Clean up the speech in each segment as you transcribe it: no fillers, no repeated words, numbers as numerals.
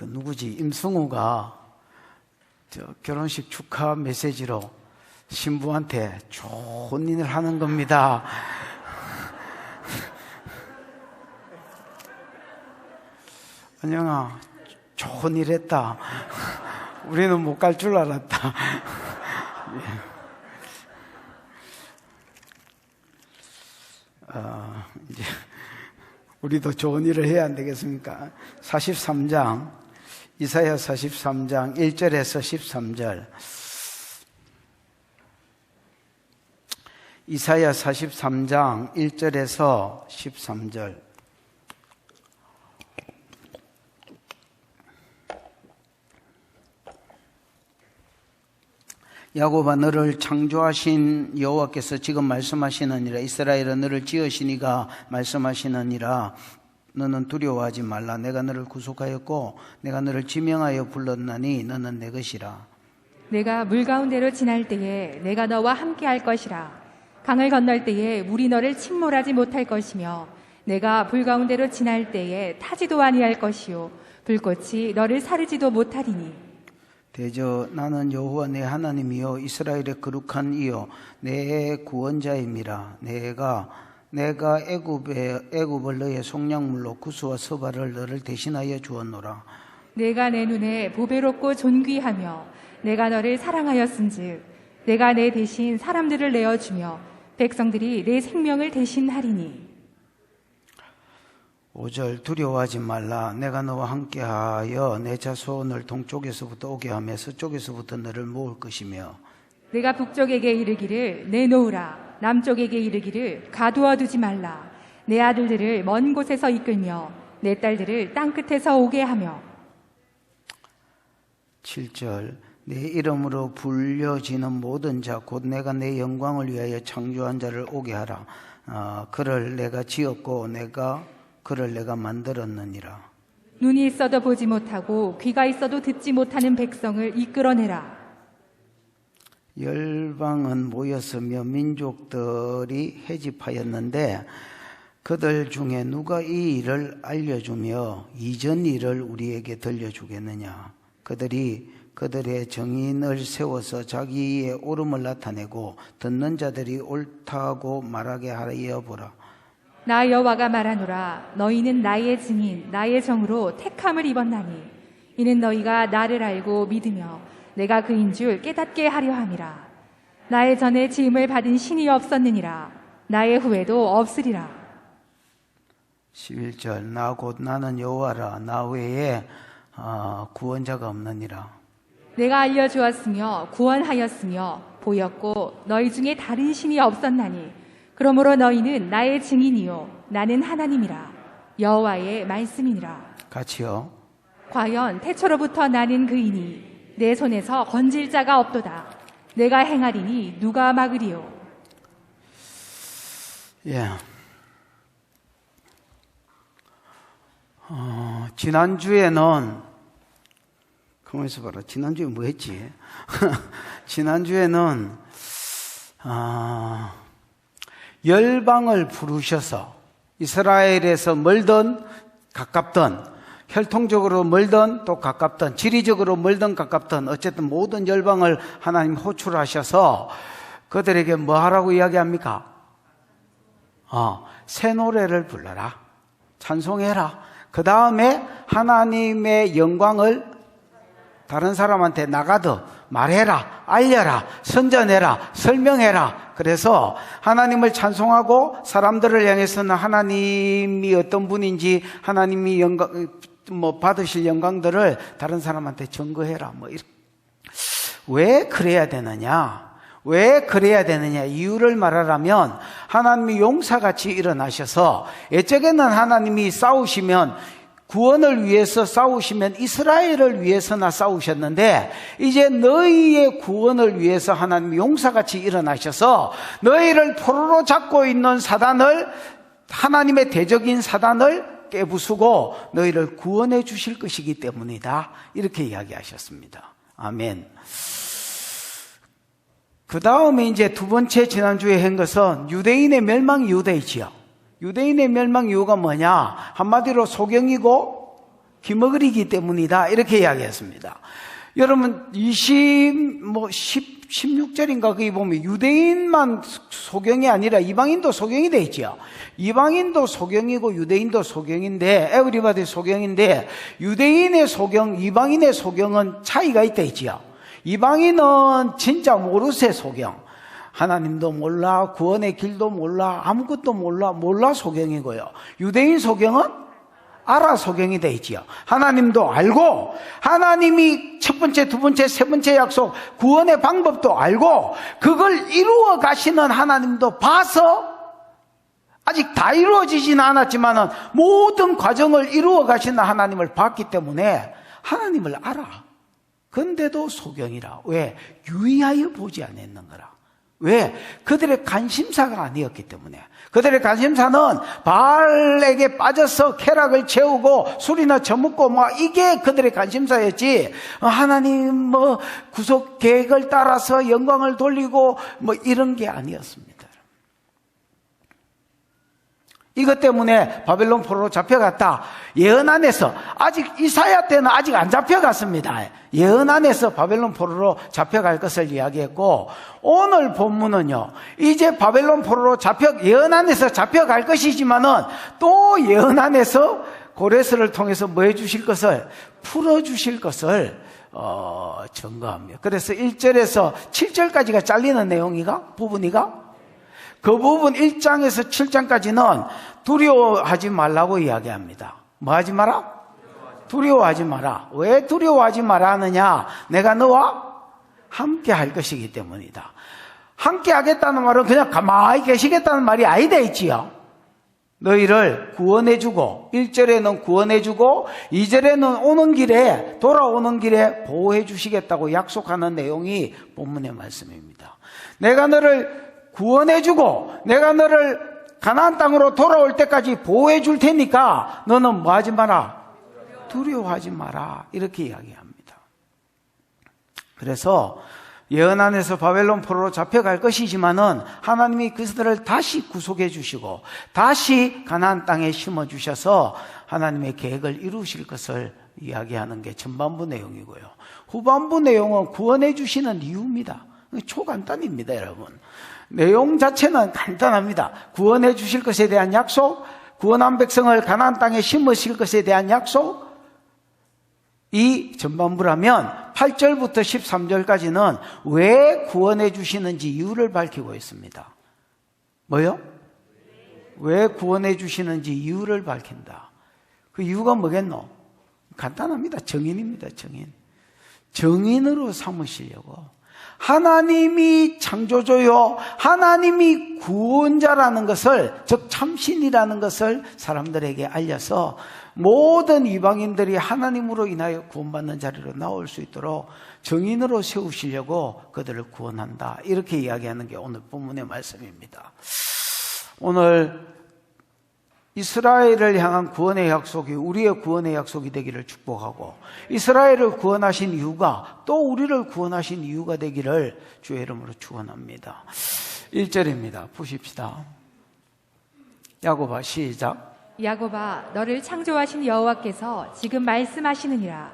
누구지? 임승우가 결혼식 축하 메시지로 신부한테 좋은 일을 하는 겁니다. 안영아, 좋은 일 했다. 우리는 못 갈 줄 알았다. 이제 우리도 좋은 일을 해야 안 되겠습니까? 43장, 이사야 43장 1절에서 13절. 이사야 43장 1절에서 13절. 야곱아, 너를 창조하신 여호와께서 지금 말씀하시느니라. 이스라엘아, 너를 지으시니가 말씀하시느니라. 너는 두려워하지 말라. 내가 너를 구속하였고 내가 너를 지명하여 불렀나니 너는 내 것이라. 내가 물 가운데로 지날 때에 내가 너와 함께할 것이라. 강을 건널 때에 물이 너를 침몰하지 못할 것이며 내가 불 가운데로 지날 때에 타지도 아니할 것이요 불꽃이 너를 사르지도 못하리니. 대저 나는 여호와 내 하나님이요 이스라엘의 거룩한 이요 내 구원자임이라. 내가 애굽을 너의 속량물로 구스와 서발을 너를 대신하여 주었노라. 내가 내 눈에 보배롭고 존귀하며 내가 너를 사랑하였은즉 내가 내 대신 사람들을 내어주며 백성들이 내 생명을 대신하리니. 5절 두려워하지 말라. 내가 너와 함께하여 내 자손을 동쪽에서부터 오게 하며 서쪽에서부터 너를 모을 것이며 내가 북쪽에게 이르기를 내놓으라. 남쪽에게 이르기를 가두어두지 말라. 내 아들들을 먼 곳에서 이끌며 내 딸들을 땅끝에서 오게 하며. 7절 내 이름으로 불려지는 모든 자 곧 내가 내 영광을 위하여 창조한 자를 오게 하라. 그를 내가 지었고 그를 내가 만들었느니라. 눈이 있어도 보지 못하고 귀가 있어도 듣지 못하는 백성을 이끌어내라. 열방은 모였으며 민족들이 해집하였는데 그들 중에 누가 이 일을 알려주며 이전 일을 우리에게 들려주겠느냐. 그들이 그들의 정인을 세워서 자기의 옳음을 나타내고 듣는 자들이 옳다고 말하게 하여 보라. 나 여호와가 말하노라. 너희는 나의 증인 나의 정으로 택함을 입었나니 이는 너희가 나를 알고 믿으며 내가 그인 줄 깨닫게 하려 함이라. 나의 전에 지음을 받은 신이 없었느니라. 나의 후에도 없으리라. 11절 나 곧 나는 여호와라. 나 외에 구원자가 없느니라. 내가 알려주었으며 구원하였으며 보였고 너희 중에 다른 신이 없었나니 그러므로 너희는 나의 증인이요 나는 하나님이라. 여호와의 말씀이니라. 같이요. 과연 태초로부터 나는 그이니 내 손에서 건질 자가 없도다. 내가 행하리니 누가 막으리요. 예. 지난주에는 가만히 있어봐라. 지난주에 뭐 했지? 지난주에는 열방을 부르셔서 이스라엘에서 멀던 가깝던 혈통적으로 멀던 또 가깝던 지리적으로 멀던 가깝던 어쨌든 모든 열방을 하나님 호출하셔서 그들에게 뭐 하라고 이야기합니까? 새 노래를 불러라. 찬송해라. 그 다음에 하나님의 영광을 다른 사람한테 나가도 말해라, 알려라, 선전해라, 설명해라. 그래서 하나님을 찬송하고 사람들을 향해서는 하나님이 어떤 분인지 하나님이 받으실 영광들을 다른 사람한테 증거해라. 왜 그래야 되느냐? 왜 그래야 되느냐? 이유를 말하라면 하나님이 용사같이 일어나셔서 옛적에는 하나님이 싸우시면 구원을 위해서 싸우시면 이스라엘을 위해서나 싸우셨는데 이제 너희의 구원을 위해서 하나님이 용사같이 일어나셔서 너희를 포로로 잡고 있는 사단을 하나님의 대적인 사단을 깨부수고 너희를 구원해 주실 것이기 때문이다. 이렇게 이야기하셨습니다. 아멘. 그 다음에 이제 두 번째 지난주에 한 것은 유대인의 멸망 이유이지요. 유대인의 멸망 이유가 뭐냐? 한마디로 소경이고 기머거리기 때문이다. 이렇게 이야기했습니다. 여러분 16절인가 거기 보면 유대인만 소경이 아니라 이방인도 소경이 돼 있죠. 이방인도 소경이고 유대인도 소경인데, 에브리바디 소경인데, 유대인의 소경, 이방인의 소경은 차이가 있다 있지요. 이방인은 진짜 모르쇠 소경. 하나님도 몰라, 구원의 길도 몰라, 아무것도 몰라 소경이고요. 유대인 소경은 알아 소경이 돼 있지요. 하나님도 알고, 하나님이 첫 번째, 두 번째, 세 번째 약속, 구원의 방법도 알고, 그걸 이루어 가시는 하나님도 봐서, 아직 다 이루어지지는 않았지만은 모든 과정을 이루어 가시는 하나님을 봤기 때문에 하나님을 알아. 근데도 소경이라. 왜? 유의하여 보지 않았는 거라. 왜? 그들의 관심사가 아니었기 때문에. 그들의 관심사는 바알에게 빠져서 쾌락을 채우고 술이나 처먹고 이게 그들의 관심사였지, 하나님 구속 계획을 따라서 영광을 돌리고 이런 게 아니었습니다. 이것 때문에 바벨론 포로로 잡혀갔다. 예언 안에서, 아직 이사야 때는 아직 안 잡혀갔습니다. 예언 안에서 바벨론 포로로 잡혀갈 것을 이야기했고, 오늘 본문은요, 이제 바벨론 포로로 예언 안에서 잡혀갈 것이지만은 또 예언 안에서 고레스를 통해서 뭐 해주실 것을, 풀어주실 것을 증거합니다. 그래서 1절에서 7절까지가 잘리는 부분이가, 그 부분 1장에서 7장까지는 두려워하지 말라고 이야기합니다. 뭐 하지 마라? 두려워하지 마라. 왜 두려워하지 마라 하느냐? 내가 너와 함께 할 것이기 때문이다. 함께 하겠다는 말은 그냥 가만히 계시겠다는 말이 아니다 있지요. 너희를 구원해주고, 1절에는 구원해주고 2절에는 돌아오는 길에 보호해 주시겠다고 약속하는 내용이 본문의 말씀입니다. 내가 너를 구원해주고 내가 너를 가나안 땅으로 돌아올 때까지 보호해 줄 테니까 너는 뭐 하지 마라? 두려워하지 마라. 이렇게 이야기합니다. 그래서 예언 안에서 바벨론 포로로 잡혀갈 것이지만은 하나님이 그들을 다시 구속해 주시고 다시 가나안 땅에 심어 주셔서 하나님의 계획을 이루실 것을 이야기하는 게 전반부 내용이고요. 후반부 내용은 구원해 주시는 이유입니다. 초간단입니다, 여러분. 내용 자체는 간단합니다. 구원해 주실 것에 대한 약속, 구원한 백성을 가나안 땅에 심으실 것에 대한 약속, 이 전반부라면 8절부터 13절까지는 왜 구원해 주시는지 이유를 밝히고 있습니다. 뭐요? 왜 구원해 주시는지 이유를 밝힌다. 그 이유가 뭐겠노? 간단합니다. 정인입니다. 정인으로 삼으시려고. 하나님이 창조주요, 하나님이 구원자라는 것을, 즉 참신이라는 것을 사람들에게 알려서 모든 이방인들이 하나님으로 인하여 구원받는 자리로 나올 수 있도록 정인으로 세우시려고 그들을 구원한다. 이렇게 이야기하는 게 오늘 본문의 말씀입니다. 오늘 이스라엘을 향한 구원의 약속이 우리의 구원의 약속이 되기를 축복하고, 이스라엘을 구원하신 이유가 또 우리를 구원하신 이유가 되기를 주의 이름으로 축원합니다. 1절입니다. 보십시다. 야고바 시작. 야고바, 너를 창조하신 여호와께서 지금 말씀하시느니라.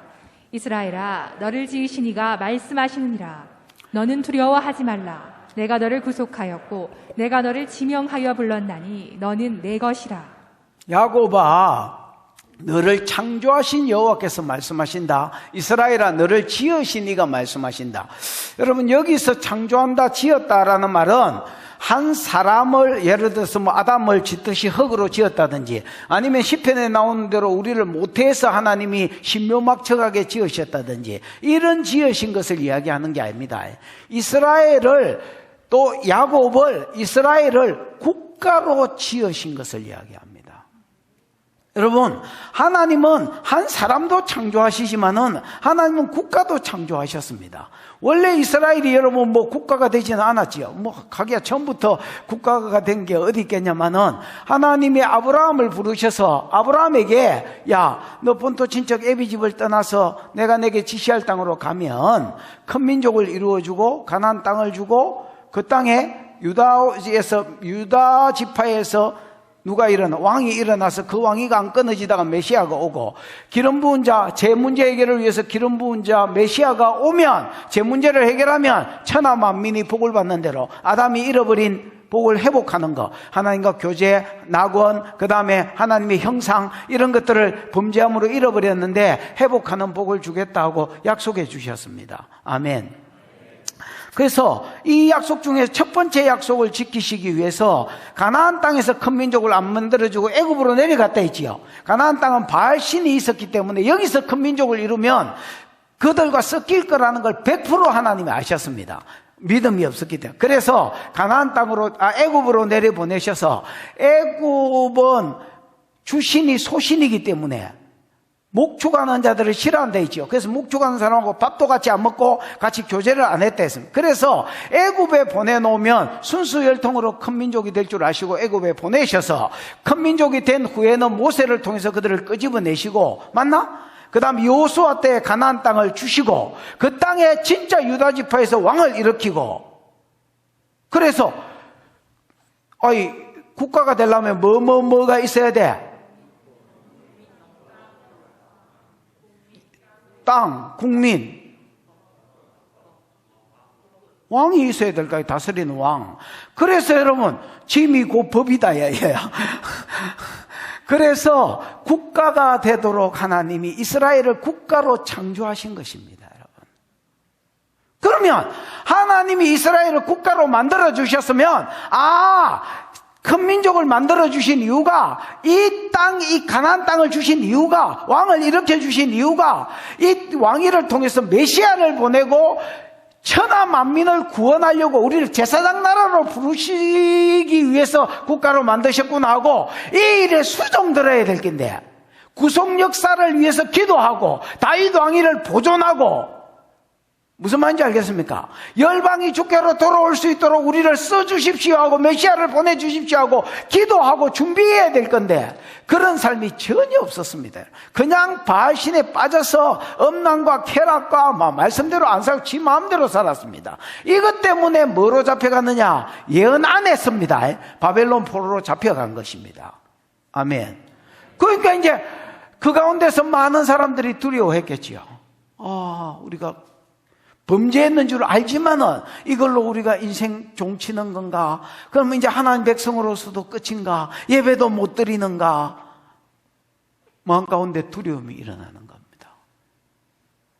이스라엘아, 너를 지으신 이가 말씀하시느니라. 너는 두려워하지 말라. 내가 너를 구속하였고 내가 너를 지명하여 불렀나니 너는 내 것이라. 야고바, 너를 창조하신 여호와께서 말씀하신다. 이스라엘아, 너를 지으신 이가 말씀하신다. 여러분, 여기서 창조한다, 지었다라는 말은 한 사람을, 예를 들어서 아담을 짓듯이 흙으로 지었다든지, 아니면 시편에 나오는 대로 우리를 모태에서 하나님이 신묘막측하게 지으셨다든지, 이런 지으신 것을 이야기하는 게 아닙니다. 이스라엘을, 또 이스라엘을 국가로 지으신 것을 이야기합니다. 여러분, 하나님은 한 사람도 창조하시지만은 하나님은 국가도 창조하셨습니다. 원래 이스라엘이 여러분 국가가 되지는 않았지요. 가기야 처음부터 국가가 된 게 어디 있겠냐마는, 하나님이 아브라함을 부르셔서 아브라함에게, 야, 너 본토 친척 애비 집을 떠나서 내가 내게 지시할 땅으로 가면 큰 민족을 이루어주고 가나안 땅을 주고 그 땅에 유다 지파에서 누가 일어나? 왕이 일어나서 그 왕위가 안 끊어지다가 메시아가 오고, 기름 부은 자, 제 문제 해결을 위해서 기름 부은 자 메시아가 오면, 제 문제를 해결하면 천하 만민이 복을 받는 대로 아담이 잃어버린 복을 회복하는 거, 하나님과 교제, 낙원, 그 다음에 하나님의 형상, 이런 것들을 범죄함으로 잃어버렸는데 회복하는 복을 주겠다고 약속해 주셨습니다. 아멘. 그래서 이 약속 중에 첫 번째 약속을 지키시기 위해서 가나안 땅에서 큰 민족을 안 만들어주고 애굽으로 내려갔다 했지요. 가나안 땅은 바알 신이 있었기 때문에 여기서 큰 민족을 이루면 그들과 섞일 거라는 걸 100% 하나님이 아셨습니다. 믿음이 없었기 때문에. 그래서 가나안 땅으로, 애굽으로 내려보내셔서, 애굽은 주신이 소신이기 때문에 목축하는 자들을 싫어한다 했죠. 그래서 목축하는 사람하고 밥도 같이 안 먹고 같이 교제를 안 했다 했습니다. 그래서 애굽에 보내놓으면 순수 혈통으로 큰 민족이 될 줄 아시고 애굽에 보내셔서 큰 민족이 된 후에는 모세를 통해서 그들을 끄집어내시고, 맞나? 그 다음 여호수아 때 가나안 땅을 주시고 그 땅에 진짜 유다 지파에서 왕을 일으키고, 그래서 국가가 되려면 뭐가 있어야 돼? 땅, 국민, 왕이 있어야 될까요? 다스리는 왕. 그래서 여러분, 짐이 곧 법이다, 얘야. 그래서 국가가 되도록 하나님이 이스라엘을 국가로 창조하신 것입니다, 여러분. 그러면 하나님이 이스라엘을 국가로 만들어 주셨으면, 큰 민족을 만들어 주신 이유가, 이 땅, 이 가나안 땅을 주신 이유가, 왕을 일으켜 주신 이유가, 이 왕위를 통해서 메시아를 보내고 천하 만민을 구원하려고 우리를 제사장 나라로 부르시기 위해서 국가로 만드셨구나 하고, 이 일에 수종 들어야 될 건데, 구속 역사를 위해서 기도하고 다윗 왕위를 보존하고, 무슨 말인지 알겠습니까? 열방이 주께로 돌아올 수 있도록 우리를 써주십시오 하고 메시아를 보내주십시오 하고 기도하고 준비해야 될 건데, 그런 삶이 전혀 없었습니다. 그냥 바알신에 빠져서 음란과 쾌락과 말씀대로 안 살고 지 마음대로 살았습니다. 이것 때문에 뭐로 잡혀갔느냐? 예언 안 했습니다. 바벨론 포로로 잡혀간 것입니다. 아멘. 그러니까 이제 그 가운데서 많은 사람들이 두려워했겠지요. 우리가 범죄했는 줄 알지만은 이걸로 우리가 인생 종치는 건가? 그러면 이제 하나님 백성으로서도 끝인가? 예배도 못 드리는가? 마음 가운데 두려움이 일어나는 겁니다.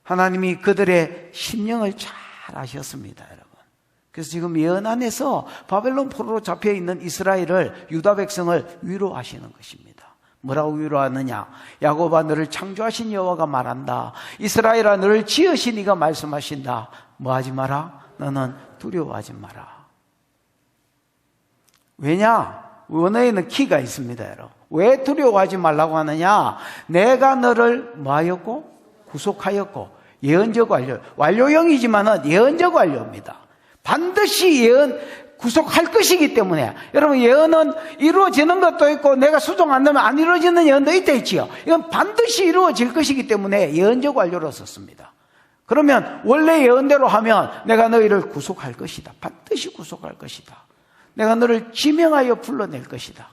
하나님이 그들의 심령을 잘 아셨습니다, 여러분. 그래서 지금 예언 안에서 바벨론 포로로 잡혀있는 이스라엘을, 유다 백성을 위로하시는 것입니다. 뭐라고 위로하느냐? 야곱아, 너를 창조하신 여호와가 말한다. 이스라엘아, 너를 지으신 이가 말씀하신다. 뭐 하지 마라? 너는 두려워하지 마라. 왜냐? 원어에는 키가 있습니다, 여러분. 왜 두려워하지 말라고 하느냐? 내가 너를 뭐 하였고? 구속하였고. 예언적 완료. 완료형이지만은 예언적 완료입니다. 반드시 구속할 것이기 때문에. 여러분, 예언은 이루어지는 것도 있고 내가 수정 안 넣으면 안 이루어지는 예언도 있다 있지요. 이건 반드시 이루어질 것이기 때문에 예언적 완료로 썼습니다. 그러면 원래 예언대로 하면 내가 너희를 구속할 것이다. 반드시 구속할 것이다. 내가 너를 지명하여 불러낼 것이다.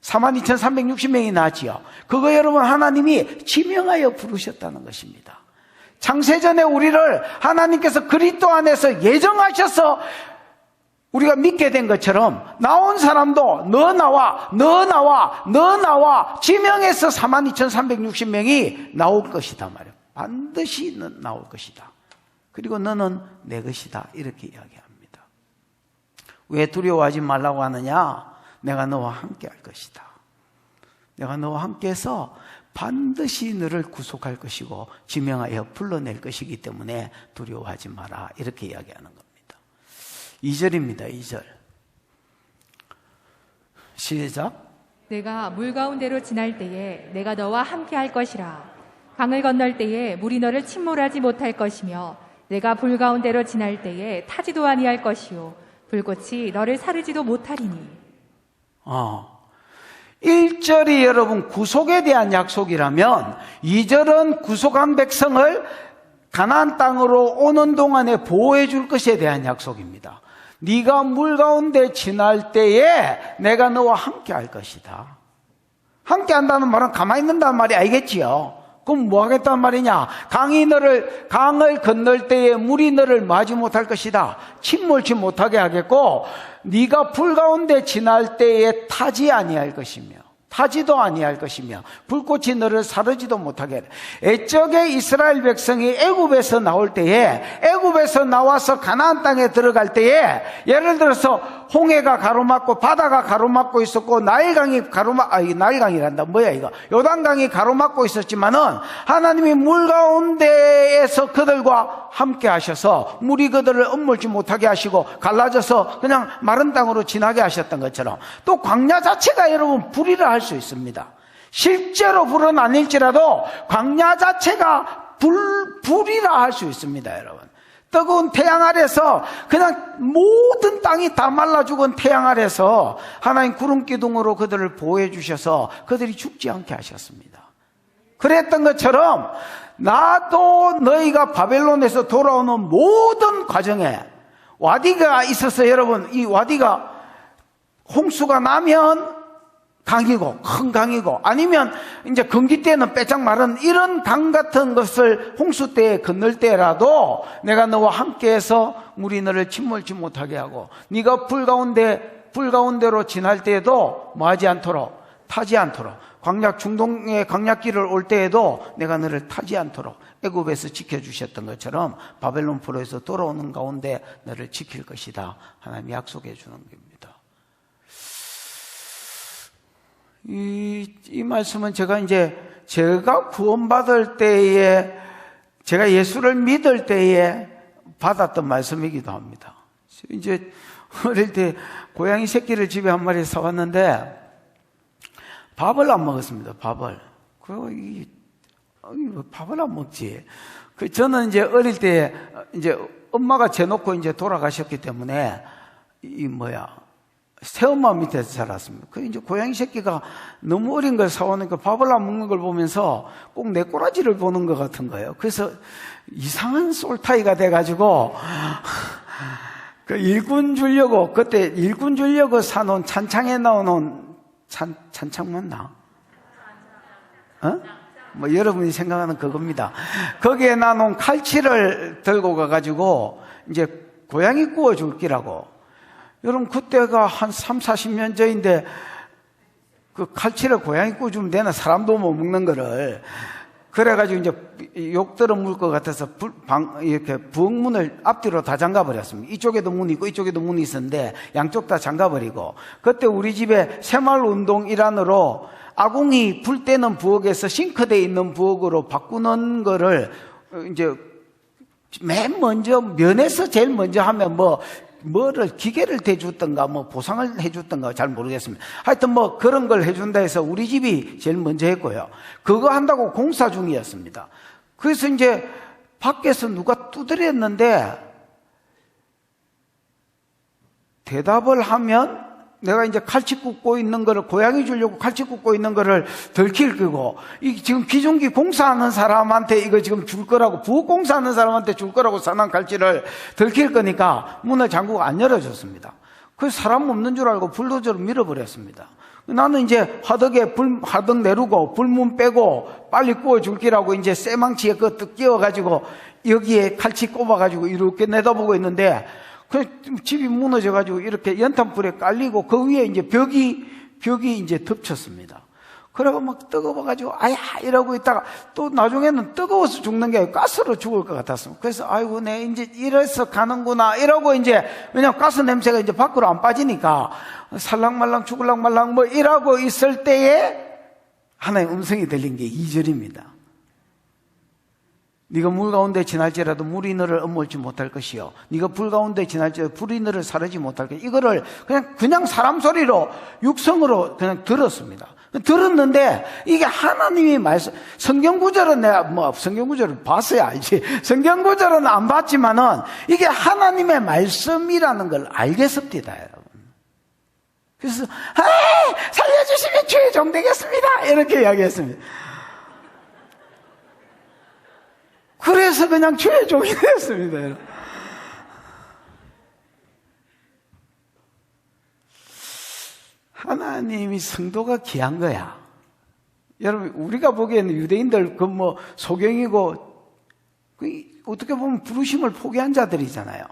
42,360명이 나왔지요. 그거 여러분, 하나님이 지명하여 부르셨다는 것입니다. 창세전에 우리를 하나님께서 그리스도 안에서 예정하셔서 우리가 믿게 된 것처럼 나온 사람도 너 나와 지명해서 42,360명이 나올 것이다 말이야. 반드시 나올 것이다. 그리고 너는 내 것이다, 이렇게 이야기합니다. 왜 두려워하지 말라고 하느냐? 내가 너와 함께 할 것이다. 내가 너와 함께해서 반드시 너를 구속할 것이고 지명하여 불러낼 것이기 때문에 두려워하지 마라, 이렇게 이야기하는 겁니다. 2절입니다. 2절 시작. 내가 물 가운데로 지날 때에 내가 너와 함께 할 것이라. 강을 건널 때에 물이 너를 침몰하지 못할 것이며 내가 불 가운데로 지날 때에 타지도 아니할 것이요 불꽃이 너를 사르지도 못하리니. 1절이 여러분 구속에 대한 약속이라면 2절은 구속한 백성을 가나안 땅으로 오는 동안에 보호해 줄 것에 대한 약속입니다. 네가 물 가운데 지날 때에 내가 너와 함께 할 것이다. 함께 한다는 말은 가만히 있는다는 말이 아니겠지요. 그럼 뭐 하겠다는 말이냐? 강을 건널 때에 물이 너를 맞지 못할 것이다. 침몰치 못하게 하겠고, 네가 불 가운데 지날 때에 타지도 아니할 것이며 불꽃이 너를 사르지도 못하게 하라. 애적에 이스라엘 백성이 애굽에서 나올 때에, 애굽에서 나와서 가나안 땅에 들어갈 때에, 예를 들어서 홍해가 가로막고 바다가 가로막고 있었고, 요단강이 가로막고 있었지만은 하나님이 물 가운데에서 그들과 함께 하셔서 물이 그들을 엄물지 못하게 하시고 갈라져서 그냥 마른 땅으로 지나게 하셨던 것처럼, 또 광야 자체가 여러분 불이라 할 수 있습니다. 실제로 불은 아닐지라도 광야 자체가 불이라 할 수 있습니다. 여러분, 뜨거운 태양 아래서 그냥 모든 땅이 다 말라 죽은 태양 아래서 하나님 구름 기둥으로 그들을 보호해 주셔서 그들이 죽지 않게 하셨습니다. 그랬던 것처럼 나도 너희가 바벨론에서 돌아오는 모든 과정에 와디가 있어서, 여러분, 이 와디가 홍수가 나면 강이고, 큰 강이고, 아니면 이제 건기 때는 빼짝 마른 이런 강 같은 것을 홍수 때에 건널 때라도 내가 너와 함께해서 물이 너를 침몰치 못하게 하고, 네가 불 가운데로 지날 때에도 뭐하지 않도록, 타지 않도록, 중동의 광야길을 올 때에도 내가 너를 타지 않도록 애굽에서 지켜주셨던 것처럼 바벨론 포로에서 돌아오는 가운데 너를 지킬 것이다. 하나님이 약속해 주는 겁니다. 이 말씀은 제가 구원받을 때에, 제가 예수를 믿을 때에 받았던 말씀이기도 합니다. 이제 어릴 때 고양이 새끼를 집에 한 마리 사왔는데 밥을 안 먹었습니다. 밥을 안 먹지. 저는 이제 어릴 때 이제 엄마가 재놓고 이제 돌아가셨기 때문에 새엄마 밑에서 자랐습니다. 이제 고양이 새끼가 너무 어린 걸 사오니까 밥을 안 먹는 걸 보면서 꼭 내 꼬라지를 보는 것 같은 거예요. 그래서 이상한 솔타이가 돼가지고, 그때 일꾼 주려고 사놓은 찬창에 나오는, 찬창 맞나? 여러분이 생각하는 그겁니다. 거기에 나놓은 칼치를 들고 가가지고, 이제 고양이 구워줄 기라고. 여러분, 그때가 한 3, 40년 전인데 그 칼치를 고양이 구워주면 되나? 사람도 못 먹는 거를. 그래가지고 이제 욕 들어 물 것 같아서 이렇게 부엌문을 앞뒤로 다 잠가버렸습니다. 이쪽에도 문이 있고 이쪽에도 문이 있었는데 양쪽 다 잠가버리고, 그때 우리 집에 새마을운동 일환으로 아궁이 불 때는 부엌에서 싱크대에 있는 부엌으로 바꾸는 거를 이제 맨 먼저 면에서 제일 먼저 하면 뭐를 기계를 대줬던가 보상을 해줬던가 잘 모르겠습니다. 하여튼 그런 걸 해준다 해서 우리 집이 제일 먼저 했고요. 그거 한다고 공사 중이었습니다. 그래서 이제 밖에서 누가 두드렸는데 대답을 하면 내가 이제 칼치 굽고 있는 거를, 고양이 주려고 칼치 굽고 있는 거를 들킬 거고, 이 지금 기존기 공사하는 사람한테 이거 지금 줄 거라고, 부엌 공사하는 사람한테 줄 거라고 사난 칼치를 들킬 거니까 문을 잠그고 안 열어줬습니다. 그래서 사람 없는 줄 알고 불도저로 밀어버렸습니다. 나는 이제 화덕 내리고 불문 빼고 빨리 구워줄 기라고 이제 쇠망치에 그것도 끼워가지고 여기에 칼치 꼽아가지고 이렇게 내다보고 있는데, 그 집이 무너져가지고 이렇게 연탄불에 깔리고 그 위에 이제 벽이 이제 덮쳤습니다. 그러고 막 뜨거워가지고 아야 이러고 있다가 또 나중에는 뜨거워서 죽는 게 아니고 가스로 죽을 것 같았습니다. 그래서 아이고 내 이제 이래서 가는구나 이러고 이제, 왜냐면 가스 냄새가 이제 밖으로 안 빠지니까 살랑말랑 죽을랑말랑 이러고 있을 때에 하나의 음성이 들린 게 2절입니다. 네가 물 가운데 지날지라도 물이 너를 엄몰지 못할 것이요, 네가 불 가운데 지날지라도 불이 너를 사르지 못할 것이요. 이거를 그냥 사람 소리로 육성으로 그냥 들었습니다. 들었는데 이게 하나님이 말씀, 성경 구절은 내가 성경 구절을 봤어야 알지, 성경 구절은 안 봤지만은 이게 하나님의 말씀이라는 걸 알겠습니다, 여러분. 그래서 살려주시면 주의 종 되겠습니다 이렇게 이야기했습니다. 그래서 그냥 주의 종이 되었습니다, 여러분. 하나님이 성도가 귀한 거야. 여러분, 우리가 보기에는 유대인들 소경이고, 어떻게 보면 부르심을 포기한 자들이잖아요.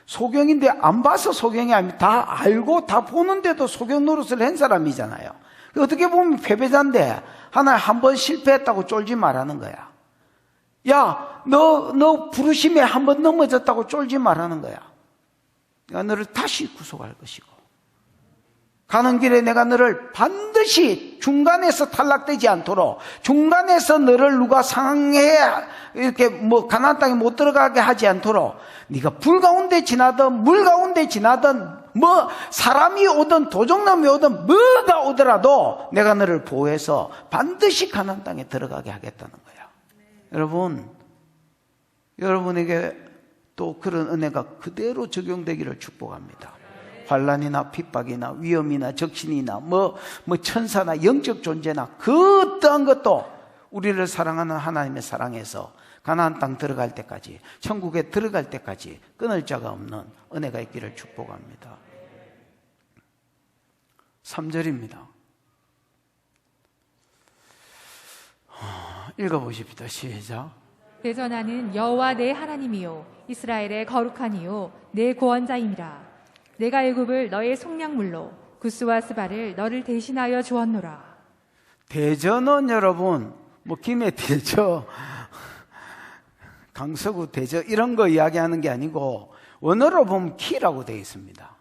소경인데 안 봐서 소경이 아니고 다 알고 다 보는데도 소경 노릇을 한 사람이잖아요. 어떻게 보면 패배자인데 하나님 한 번 실패했다고 쫄지 말라는 거야. 야, 너 부르심에 한 번 넘어졌다고 쫄지 말라는 거야. 내가 너를 다시 구속할 것이고, 가는 길에 내가 너를 반드시 중간에서 탈락되지 않도록, 중간에서 너를 누가 상해 이렇게 가나안 땅에 못 들어가게 하지 않도록, 네가 불 가운데 지나든 물 가운데 지나든 사람이 오든 도적놈이 오든 뭐가 오더라도 내가 너를 보호해서 반드시 가나안 땅에 들어가게 하겠다는 거야. 여러분, 여러분에게 또 그런 은혜가 그대로 적용되기를 축복합니다. 환난이나 핍박이나 위험이나 적신이나 천사나 영적 존재나 그 어떠한 것도 우리를 사랑하는 하나님의 사랑에서 가나안 땅 들어갈 때까지, 천국에 들어갈 때까지 끊을 자가 없는 은혜가 있기를 축복합니다. 3절입니다. 읽어보십시다. 시작. 그래서 나는 여호와 내 하나님이요 이스라엘의 거룩한 이요 내 구원자임이라. 내가 애굽을 너의 속량물로 구스와 스바를 너를 대신하여 주었노라. 대저는 여러분 김해 대저, 강서구 대저 이런 거 이야기하는 게 아니고 원어로 보면 키라고 되어 있습니다.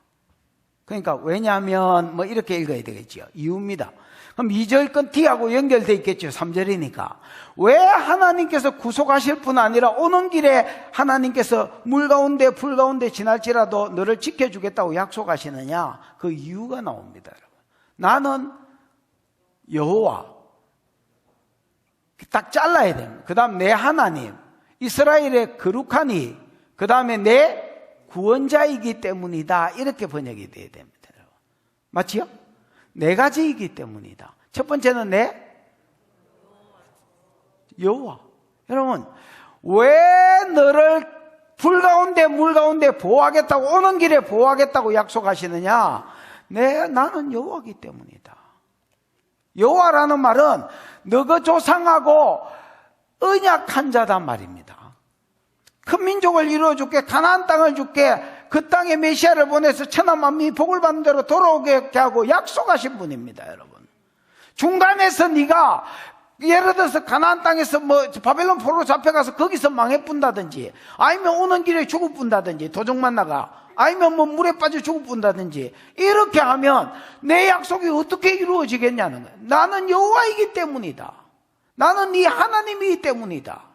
그러니까 왜냐하면 이렇게 읽어야 되겠죠. 이유입니다. 그럼 2절 건 T하고 연결되어 있겠죠. 3절이니까. 왜 하나님께서 구속하실 뿐 아니라 오는 길에 하나님께서 물 가운데 불 가운데 지날지라도 너를 지켜주겠다고 약속하시느냐? 그 이유가 나옵니다. 여러분. 나는 여호와, 딱 잘라야 됩니다. 그 다음 내 하나님, 이스라엘의 거룩하니, 그 다음에 내 구원자이기 때문이다. 이렇게 번역이 돼야 됩니다. 여러분. 맞지요? 네 가지이기 때문이다. 첫 번째는 내 여호와. 여러분, 왜 너를 불 가운데 물 가운데 보호하겠다고, 오는 길에 보호하겠다고 약속하시느냐? 나는 여호와이기 때문이다. 여호와라는 말은 너그 조상하고 언약한 자단 말입니다. 큰 민족을 이루어줄게, 가나안 땅을 줄게, 그 땅에 메시아를 보내서 천하 만민이 복을 받는 대로 돌아오게 하고 약속하신 분입니다. 여러분, 중간에서 네가 예를 들어서 가나안 땅에서 바벨론 포로로 잡혀가서 거기서 망해뿐다든지, 아니면 오는 길에 죽을뿐다든지, 도적 만나가, 아니면 물에 빠져 죽을뿐다든지, 이렇게 하면 내 약속이 어떻게 이루어지겠냐는 거예요. 나는 여호와이기 때문이다. 나는 네 하나님이기 때문이다.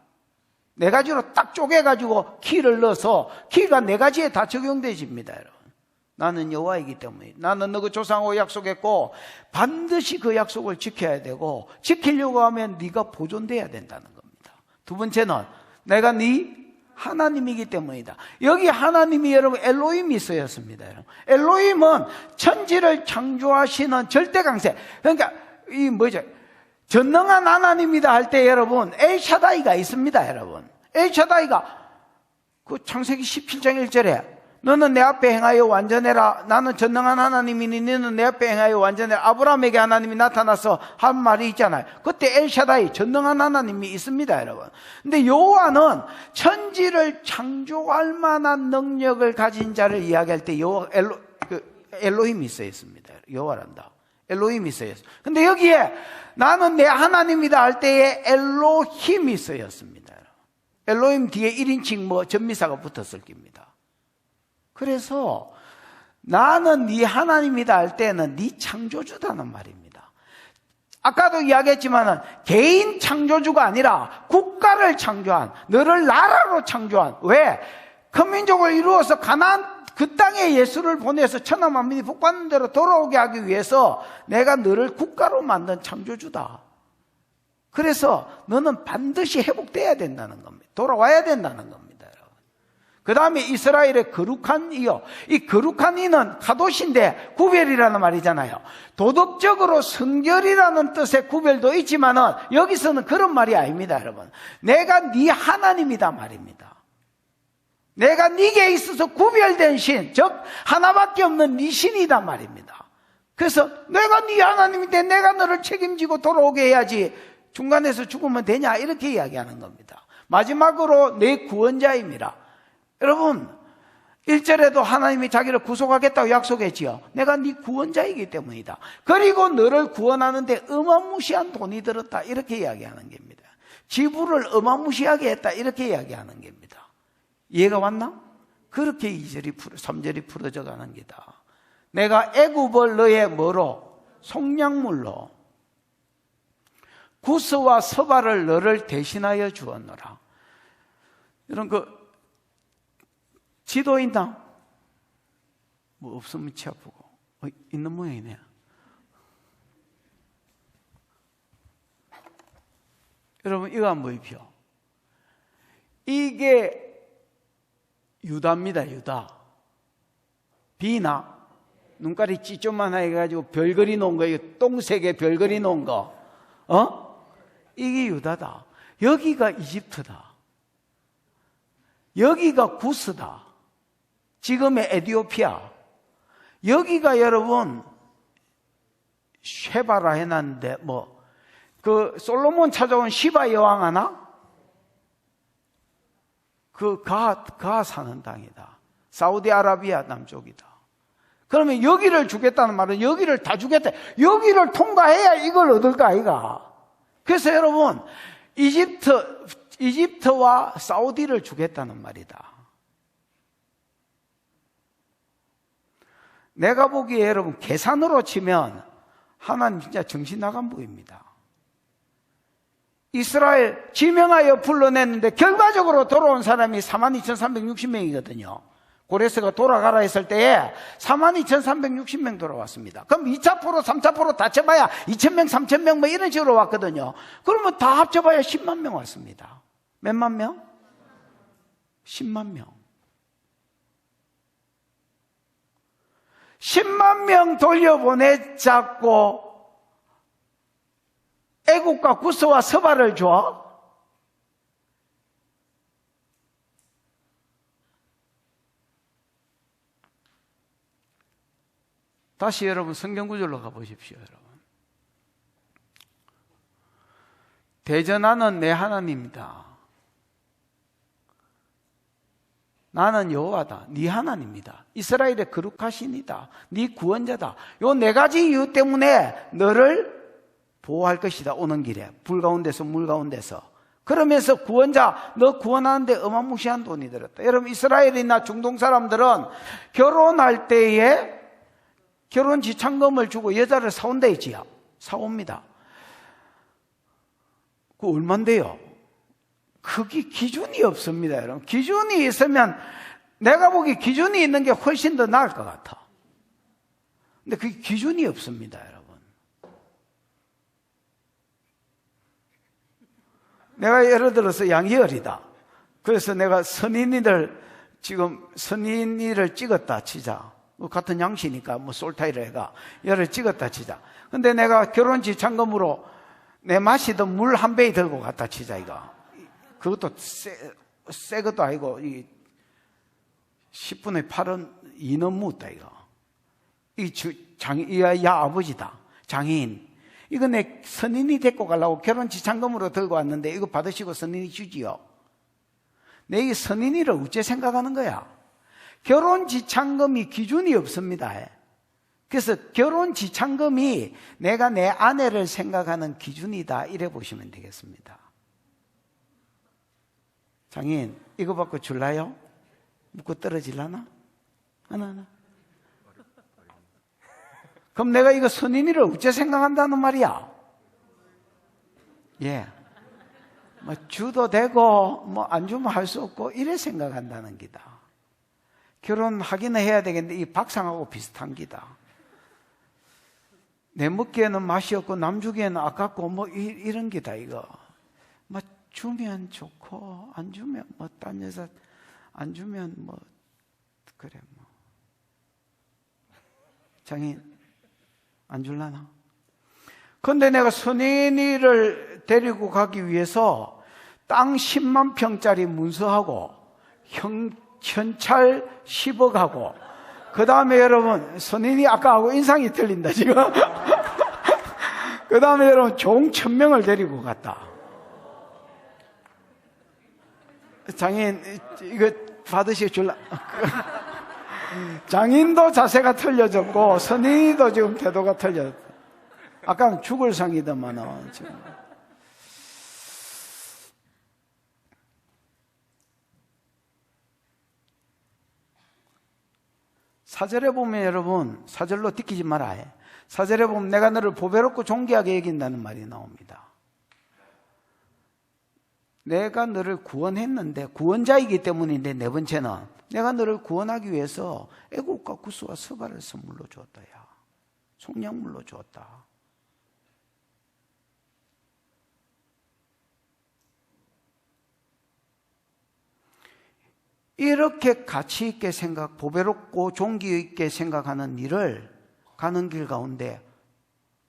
네 가지로 딱 쪼개가지고 키를 넣어서 키가 네 가지에 다 적용되집니다. 여러분, 나는 여호와이기 때문에, 나는 너그 조상하고 약속했고 반드시 그 약속을 지켜야 되고, 지키려고 하면 네가 보존돼야 된다는 겁니다. 두 번째는 내가 네 하나님이기 때문이다. 여기 하나님이 여러분 엘로힘이 쓰였습니다. 여러분, 엘로힘은 천지를 창조하시는 절대 강세, 그러니까 전능한 하나님이다 할 때 여러분 엘샤다이가 있습니다. 여러분, 엘샤다이가 그 창세기 17장 1절에 너는 내 앞에 행하여 완전해라, 나는 전능한 하나님이니 너는 내 앞에 행하여 완전해라, 아브라함에게 하나님이 나타나서 한 말이 있잖아요. 그때 엘샤다이 전능한 하나님이 있습니다. 여러분, 근데 여호와는 천지를 창조할 만한 능력을 가진 자를 이야기할 때 엘로힘이 있어 있습니다. 여호와란다, 엘로힘이 쓰였어요. 근데 여기에 나는 내 하나님이다 할 때에 엘로힘이 쓰였습니다. 엘로힘 뒤에 1인칭 전미사가 붙었을 겁니다. 그래서 나는 네 하나님이다 할 때는 네 창조주다는 말입니다. 아까도 이야기했지만 개인 창조주가 아니라 국가를 창조한, 너를 나라로 창조한, 왜? 큰 민족을 이루어서 가나안 그 땅에 예수를 보내서 천하 만민이 복받는 대로 돌아오게 하기 위해서 내가 너를 국가로 만든 창조주다. 그래서 너는 반드시 회복돼야 된다는 겁니다. 돌아와야 된다는 겁니다. 그 다음에 이스라엘의 거룩한 이요, 이 거룩한 이는 카도시인데 구별이라는 말이잖아요. 도덕적으로 성결이라는 뜻의 구별도 있지만은 여기서는 그런 말이 아닙니다. 여러분, 내가 네 하나님이다 말입니다. 내가 네게 있어서 구별된 신, 즉 하나밖에 없는 네 신이다 말입니다. 그래서 내가 네 하나님인데 내가 너를 책임지고 돌아오게 해야지 중간에서 죽으면 되냐 이렇게 이야기하는 겁니다. 마지막으로 내 구원자임이라. 여러분 1절에도 하나님이 자기를 구속하겠다고 약속했지요. 내가 네 구원자이기 때문이다. 그리고 너를 구원하는데 어마무시한 돈이 들었다 이렇게 이야기하는 겁니다. 지불을 어마무시하게 했다 이렇게 이야기하는 겁니다. 이해가 왔나? 그렇게 2절이 3절이 풀어져 가는 기다. 내가 애굽을 너의 뭐로? 속량물로 구스와 서발을 너를 대신하여 주었노라. 이런 지도 있나? 뭐 없으면 치 아프고 있는 모양이네. 여러분 이거 한번 보십시오. 이게 유다입니다. 유다. 비나 눈깔이 찌조만 해가지고 별 그리 놓은 거, 이거 똥색에 별 그리 놓은 거, 이게 유다다. 여기가 이집트다. 여기가 구스다. 지금의 에티오피아. 여기가 여러분 쉐바라 해놨는데 솔로몬 찾아온 시바 여왕 하나? 가 사는 땅이다. 사우디아라비아 남쪽이다. 그러면 여기를 주겠다는 말은 여기를 다 주겠다. 여기를 통과해야 이걸 얻을 거 아이가. 그래서 여러분 이집트와 사우디를 주겠다는 말이다. 내가 보기에 여러분 계산으로 치면 하나님 진짜 정신 나간 분입니다. 이스라엘 지명하여 불러냈는데 결과적으로 돌아온 사람이 42,360명이거든요. 고레스가 돌아가라 했을 때에 42,360명 돌아왔습니다. 그럼 2차 포로, 3차 포로 다 쳐봐야 2,000명, 3,000명 뭐 이런 식으로 왔거든요. 그러면 다 합쳐봐야 10만 명 왔습니다. 몇만 명? 10만 명. 10만 명 돌려보내자고 애국과 구스와 서발을 줘? 다시 여러분 성경 구절로 가보십시오. 여러분 대전하는 내 하나님이다. 나는 여호와다. 네 하나님이다. 이스라엘의 거룩하신이다. 네 구원자다. 요 네 가지 이유 때문에 너를 보호할 것이다. 오는 길에 불 가운데서 물 가운데서. 그러면서 구원자 너 구원하는데 어마무시한 돈이 들었다. 여러분 이스라엘이나 중동 사람들은 결혼할 때에 결혼 지참금을 주고 여자를 사온다 했지요. 사옵니다. 그거 얼만데요? 그게 기준이 없습니다. 여러분 기준이 있으면 내가 보기 기준이 있는 게 훨씬 더 나을 것 같아. 근데 그게 기준이 없습니다. 여러분 내가 예를 들어서 양희열이다. 그래서 내가 선인이를 찍었다 치자. 같은 양씨니까 솔타이를 해가 얘를 찍었다 치자. 근데 내가 결혼 지참금으로 내 마시던 물 한 배에 들고 갔다 치자 이거. 그것도 새 것도 아니고 10분의 8은 2는 묻다 이거. 이 아버지다. 장애인. 이거 내 선인이 데리고 가려고 결혼 지참금으로 들고 왔는데 이거 받으시고 선인이 주지요. 내 이 선인이를 어째 생각하는 거야? 결혼 지참금이 기준이 없습니다. 그래서 결혼 지참금이 내가 내 아내를 생각하는 기준이다 이래 보시면 되겠습니다. 장인 이거 받고 줄라요? 묻고 떨어질라나? 하나. 그럼 내가 이거 선인이를 어째 생각한다는 말이야? 예. 주도 되고 안 주면 할 수 없고 이래 생각한다는 기다. 결혼하기는 해야 되겠는데 이 박상하고 비슷한 기다. 내 먹기에는 맛이 없고 남 주기에는 아깝고 이런 기다 이거. 주면 좋고 안 주면 딴 여자 안 주면 그래 장인 안 줄라나? 근데 내가 선인이를 데리고 가기 위해서 땅 10만 평짜리 문서하고 현찰 10억하고 그 다음에 여러분, 선인이 아까하고 인상이 틀린다, 지금. 그 다음에 여러분, 종 1000명을 데리고 갔다. 장인, 이거 받으시 줄라. 장인도 자세가 틀려졌고, 선인도 지금 태도가 틀려졌다. 아까는 죽을 상이더만은, 지금. 사절에 보면 여러분, 사절로 디키지 마라. 사절에 보면 내가 너를 보배롭고 존귀하게 여긴다는 말이 나옵니다. 내가 너를 구원했는데, 구원자이기 때문인데, 네 번째는 내가 너를 구원하기 위해서 애국과 구스와 서바를 선물로 주었다. 야, 속량물로 주었다. 이렇게 가치 있게 보배롭고 존귀 있게 생각하는 일을 가는 길 가운데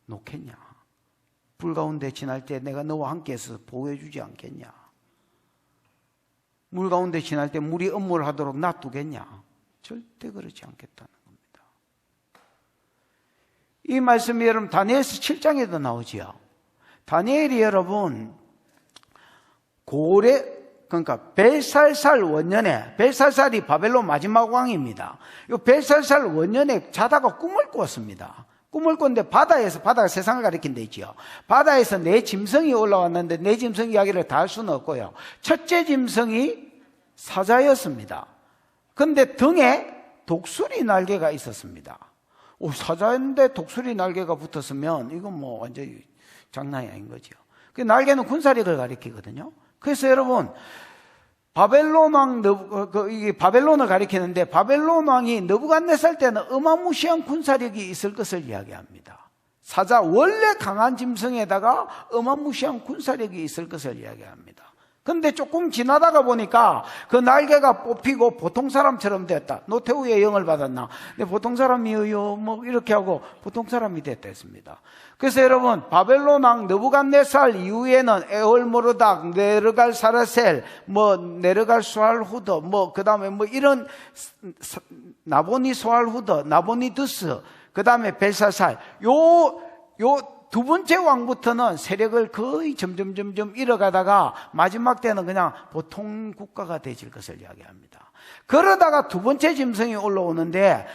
놓겠냐? 불 가운데 지날 때 내가 너와 함께해서 보호해 주지 않겠냐? 물 가운데 지날 때 물이 업무를 하도록 놔두겠냐? 절대 그렇지 않겠다는 겁니다. 이 말씀이 여러분 다니엘서 7장에도 나오지요. 다니엘이 여러분 그러니까 벨살살 원년에, 벨살살이 바벨론 마지막 왕입니다. 이 벨살살 원년에 자다가 꿈을 꾸었습니다. 꿈을 꿨는데 바다가 세상을 가리킨 데 있지요. 바다에서 네 짐승이 올라왔는데 네 짐승 이야기를 다 할 수는 없고요. 첫째 짐승이 사자였습니다. 근데 등에 독수리 날개가 있었습니다. 사자인데 독수리 날개가 붙었으면 이건 뭐 완전히 장난이 아닌 거죠. 그 날개는 군사력을 가리키거든요. 그래서 여러분, 바벨론 왕, 이게 바벨론을 가리키는데 바벨론 왕이 느부갓네살 때는 어마무시한 군사력이 있을 것을 이야기합니다. 사자, 원래 강한 짐승에다가 어마무시한 군사력이 있을 것을 이야기합니다. 근데 조금 지나다가 보니까 그 날개가 뽑히고 보통 사람처럼 됐다. 노태우의 영을 받았나? 근데 보통 사람이요, 뭐 이렇게 하고 보통 사람이 됐다 했습니다. 그래서 여러분, 바벨론 왕 느부갓네살 이후에는 에올모르닥, 네르갈사라셀, 뭐 네르갈수알후드, 뭐 그 다음에 뭐 이런 나보니소알후드, 나보니두스, 그 다음에 벨사살, 요 두 번째 왕부터는 세력을 거의 점점 잃어가다가 마지막 때는 그냥 보통 국가가 되질 것을 이야기합니다. 그러다가 두 번째 짐승이 올라오는데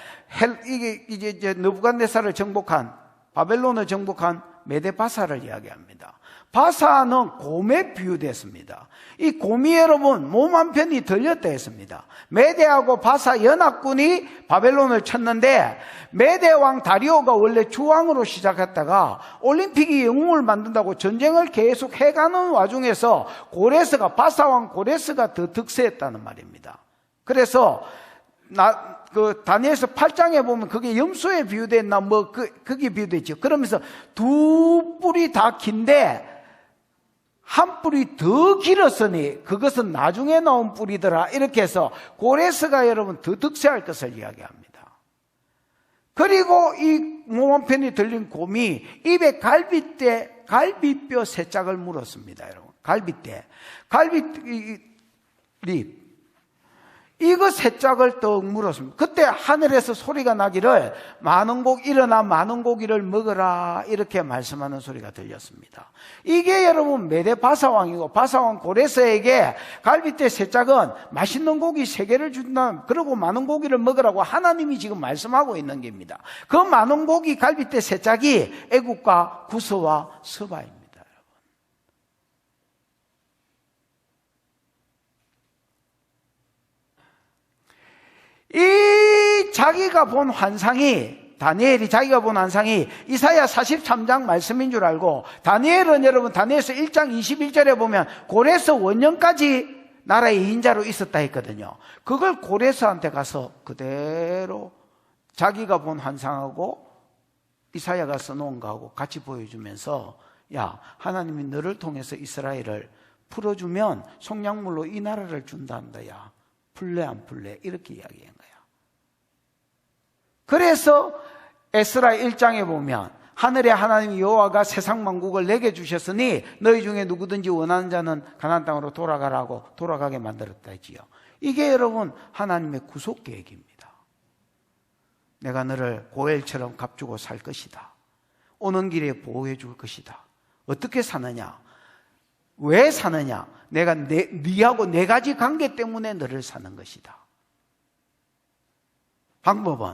이게 이제 느부갓네살을 정복한, 바벨론을 정복한 메데바사를 이야기합니다. 바사는 곰에 비유됐습니다. 이 곰이 여러분 몸 한편이 들렸다 했습니다. 메데하고 바사 연합군이 바벨론을 쳤는데 메데 왕 다리오가 원래 주왕으로 시작했다가 올림픽이 영웅을 만든다고 전쟁을 계속 해가는 와중에서 바사 왕 고레스가 더 득세했다는 말입니다. 그래서 다니엘서 8장에 보면 그게 염소에 비유됐나 그게 비유됐죠. 그러면서 두 뿔이 다 긴데 한 뿔이 더 길었으니 그것은 나중에 나온 뿔이더라. 이렇게 해서 고레스가 여러분 더 득세할 것을 이야기합니다. 그리고 이 몸 한편이 들린 곰이 입에 갈비뼈 세 짝을 물었습니다. 여러분, 갈비뼈 이거 세 짝을 떡 물었습니다. 그때 하늘에서 소리가 나기를 일어나 많은 고기를 먹어라 이렇게 말씀하는 소리가 들렸습니다. 이게 여러분 메데 바사왕이고 바사왕 고레스에게 갈비뼈 세 짝은 맛있는 고기 3개를 준다. 그리고 많은 고기를 먹으라고 하나님이 지금 말씀하고 있는 겁니다. 그 많은 고기 갈비뼈 세 짝이 애국과 구스와 서바입니다. 다니엘이 자기가 본 환상이 이사야 43장 말씀인 줄 알고, 다니엘은 여러분 다니엘서 1장 21절에 보면 고레스 원년까지 나라의 인자로 있었다 했거든요. 그걸 고레스한테 가서 그대로 자기가 본 환상하고 이사야가 써놓은 거하고 같이 보여주면서, 야, 하나님이 너를 통해서 이스라엘을 풀어주면 속량물로 이 나라를 준단다. 야, 풀래 안 풀래? 이렇게 이야기한 거야. 그래서 에스라 1장에 보면 하늘의 하나님 여호와가 세상 만국을 내게 주셨으니 너희 중에 누구든지 원하는 자는 가나안 땅으로 돌아가게 만들었다 했지요. 이게 여러분 하나님의 구속 계획입니다. 내가 너를 고엘처럼 값주고 살 것이다. 오는 길에 보호해 줄 것이다. 어떻게 사느냐? 왜 사느냐? 내가 네하고 네 가지 관계 때문에 너를 사는 것이다. 방법은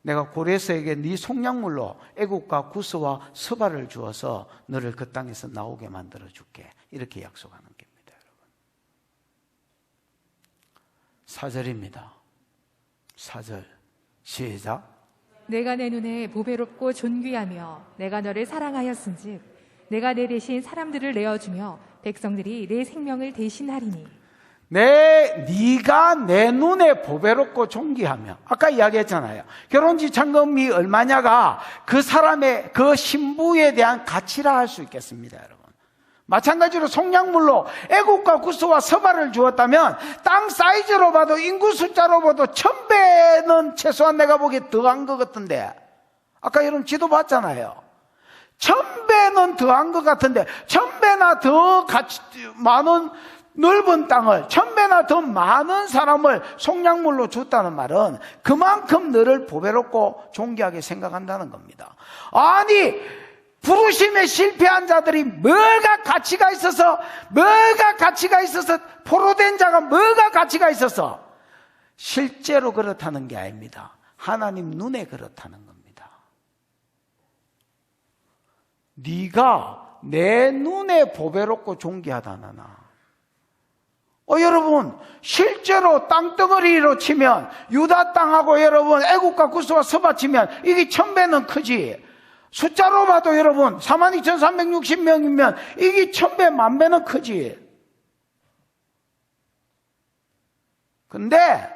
내가 고레스에게 네 속량물로 애국과 구스와 스바를 주어서 너를 그 땅에서 나오게 만들어 줄게. 이렇게 약속하는 겁니다, 여러분. 4절입니다. 4절 시작. 내가 내 눈에 보배롭고 존귀하며 내가 너를 사랑하였은즉 내가 내 대신 사람들을 내어주며 백성들이 내 생명을 대신하리니. 네가 내 눈에 보배롭고 존귀하며, 아까 이야기했잖아요. 결혼지 잔금이 얼마냐가 그 사람의 그 신부에 대한 가치라 할 수 있겠습니다, 여러분. 마찬가지로 속량물로 애국과 구스와 서바를 주었다면 땅 사이즈로 봐도 인구 숫자로 봐도 1000배는 최소한 내가 보기에 더한 것 같은데, 아까 여러분 지도 봤잖아요. 1000배는 더한 것 같은데 1000배나 더 가치 많은 넓은 땅을 1000배나 더 많은 사람을 속량물로 줬다는 말은 그만큼 너를 보배롭고 존귀하게 생각한다는 겁니다. 아니, 부르심에 실패한 자들이 뭐가 가치가 있어서 포로된 자가 뭐가 가치가 있어서 실제로 그렇다는 게 아닙니다. 하나님 눈에 그렇다는 겁니다. 네가 내 눈에 보배롭고 존귀하다나. 여러분, 실제로 땅덩어리로 치면 유다 땅하고 여러분 애국과 구스와 서바 치면 이게 1000배는 크지. 숫자로 봐도 여러분 42,360명이면 이게 1000배, 10,000배는 크지. 근데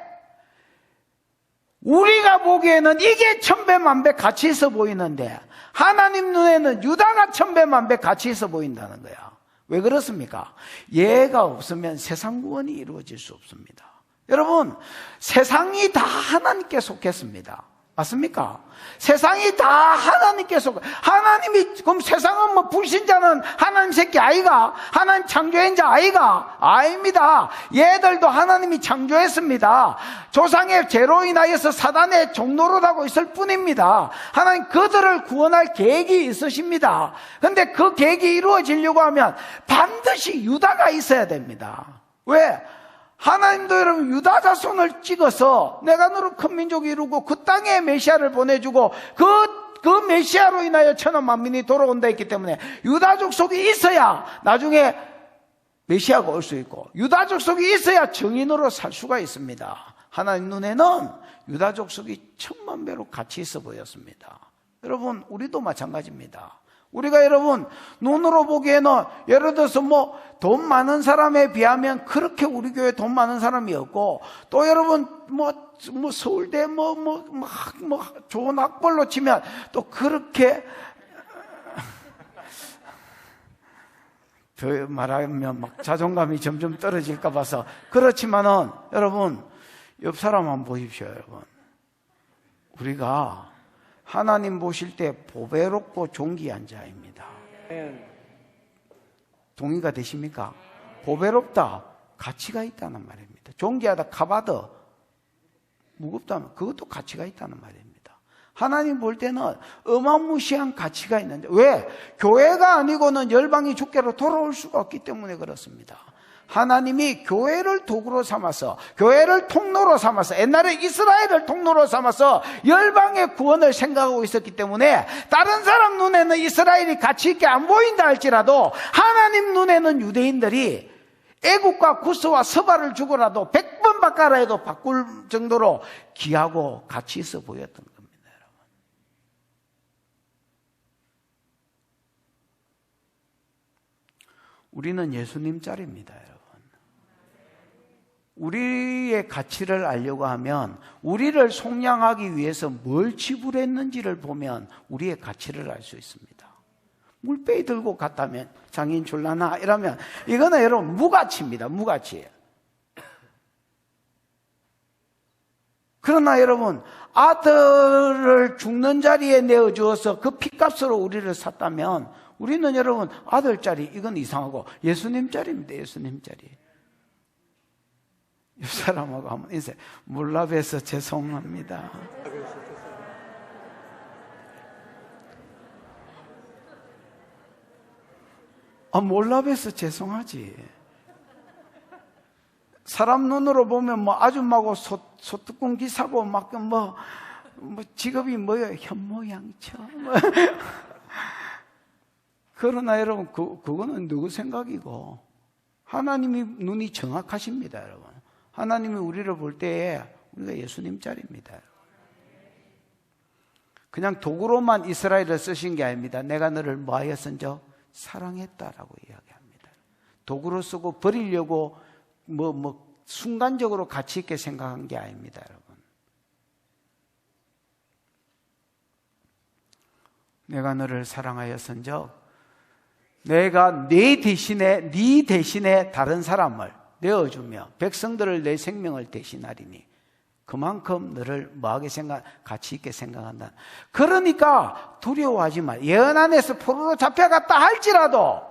우리가 보기에는 이게 1000배, 10,000배 가치 있어 보이는데 하나님 눈에는 유다가 1000배, 10,000배 가치 있어 보인다는 거야. 왜 그렇습니까? 얘가 없으면 세상 구원이 이루어질 수 없습니다. 여러분, 세상이 다 하나님께 속했습니다. 맞습니까? 세상이 다 하나님께 속해. 하나님이, 그럼 세상은 뭐 불신자는 하나님 새끼 아이가? 하나님 창조한 자 아이가? 아닙니다. 얘들도 하나님이 창조했습니다. 조상의 죄로 인하여서 사단의 종노릇하고 있을 뿐입니다. 하나님 그들을 구원할 계획이 있으십니다. 그런데 그 계획이 이루어지려고 하면 반드시 유다가 있어야 됩니다. 왜? 하나님도 여러분 유다 자손을 찍어서 내가 너를 큰 민족이 이루고 그 땅에 메시아를 보내주고 그 메시아로 인하여 천하 만민이 돌아온다 했기 때문에 유다 족속이 있어야 나중에 메시아가 올 수 있고 유다 족속이 있어야 정인으로 살 수가 있습니다. 하나님 눈에는 유다 족속이 1000,000배로 가치 있어 보였습니다. 여러분, 우리도 마찬가지입니다. 우리가 여러분 눈으로 보기에는 예를 들어서 뭐 돈 많은 사람에 비하면 그렇게 우리 교회 돈 많은 사람이 없고, 또 여러분 뭐 서울대 좋은 학벌로 치면 또 그렇게 더 말하면 막 자존감이 점점 떨어질까 봐서 그렇지만은 여러분 옆 사람 한번 보십시오. 여러분, 우리가 하나님 보실 때 보배롭고 존귀한 자입니다. 동의가 되십니까? 보배롭다, 가치가 있다는 말입니다. 존귀하다, 카바드, 무겁다면 그것도 가치가 있다는 말입니다. 하나님 볼 때는 어마무시한 가치가 있는데, 왜? 교회가 아니고는 열방이 주께로 돌아올 수가 없기 때문에 그렇습니다. 하나님이 교회를 도구로 삼아서, 교회를 통로로 삼아서, 옛날에 이스라엘을 통로로 삼아서 열방의 구원을 생각하고 있었기 때문에 다른 사람 눈에는 이스라엘이 가치 있게 안 보인다 할지라도 하나님 눈에는 유대인들이 애국과 구스와 서바를 주고라도 100번 바꿔라 해도 바꿀 정도로 귀하고 가치 있어 보였던 겁니다. 여러분, 우리는 예수님 짤입니다. 여러분, 우리의 가치를 알려고 하면 우리를 속량하기 위해서 뭘 지불했는지를 보면 우리의 가치를 알 수 있습니다. 물배기 들고 갔다면 장인 줄라나 이러면 이거는 여러분 무가치입니다. 무가치. 그러나 여러분, 아들을 죽는 자리에 내어주어서 그 핏값으로 우리를 샀다면 우리는 여러분 아들 자리, 이건 이상하고 예수님 자리입니다. 예수님 자리. 옆 사람하고 한번 인사해. 몰라봬서 죄송합니다. 몰라 봬서 죄송하지. 사람 눈으로 보면 뭐 아줌마고 소뚜껑 기사고 막 뭐 직업이 뭐예요? 현모양처. 그러나 여러분 그거는 누구 생각이고 하나님이 눈이 정확하십니다, 여러분. 하나님이 우리를 볼 때에 우리가 예수님 짤입니다. 그냥 도구로만 이스라엘을 쓰신 게 아닙니다. 내가 너를 뭐하였은저 사랑했다라고 이야기합니다. 도구로 쓰고 버리려고 순간적으로 가치 있게 생각한 게 아닙니다, 여러분. 내가 너를 사랑하였은즉 내가 네 대신에 다른 사람을 내어주며 백성들을 내 생명을 대신하리니 그만큼 너를 뭐하게 가치 있게 생각한다. 그러니까 두려워하지 마. 예언 안에서 포로로 잡혀갔다 할지라도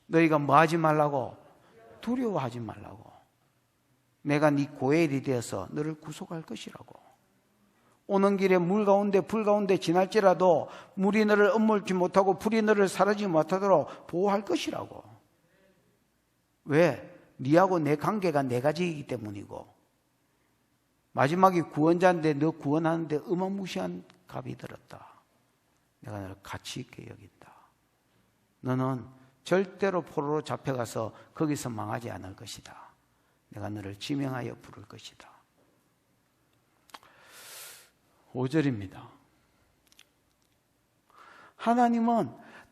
너희가 뭐하지 말라고? 두려워하지 말라고. 내가 네 고엘이 되어서 너를 구속할 것이라고. 오는 길에 물 가운데 불 가운데 지날지라도 물이 너를 ը물지 못하고 불이 너를 사르지 못하도록 보호할 것이라고. 왜? 네하고 내 관계가 네 가지이기 때문이고 마지막에 구원자인데 너 구원하는데 어마무시한 값이 들었다. 내가 너를 가치 있게 여긴다. 너는 절대로 포로로 잡혀가서 거기서 망하지 않을 것이다. 내가 너를 지명하여 부를 것이다. 5절입니다. 하나님은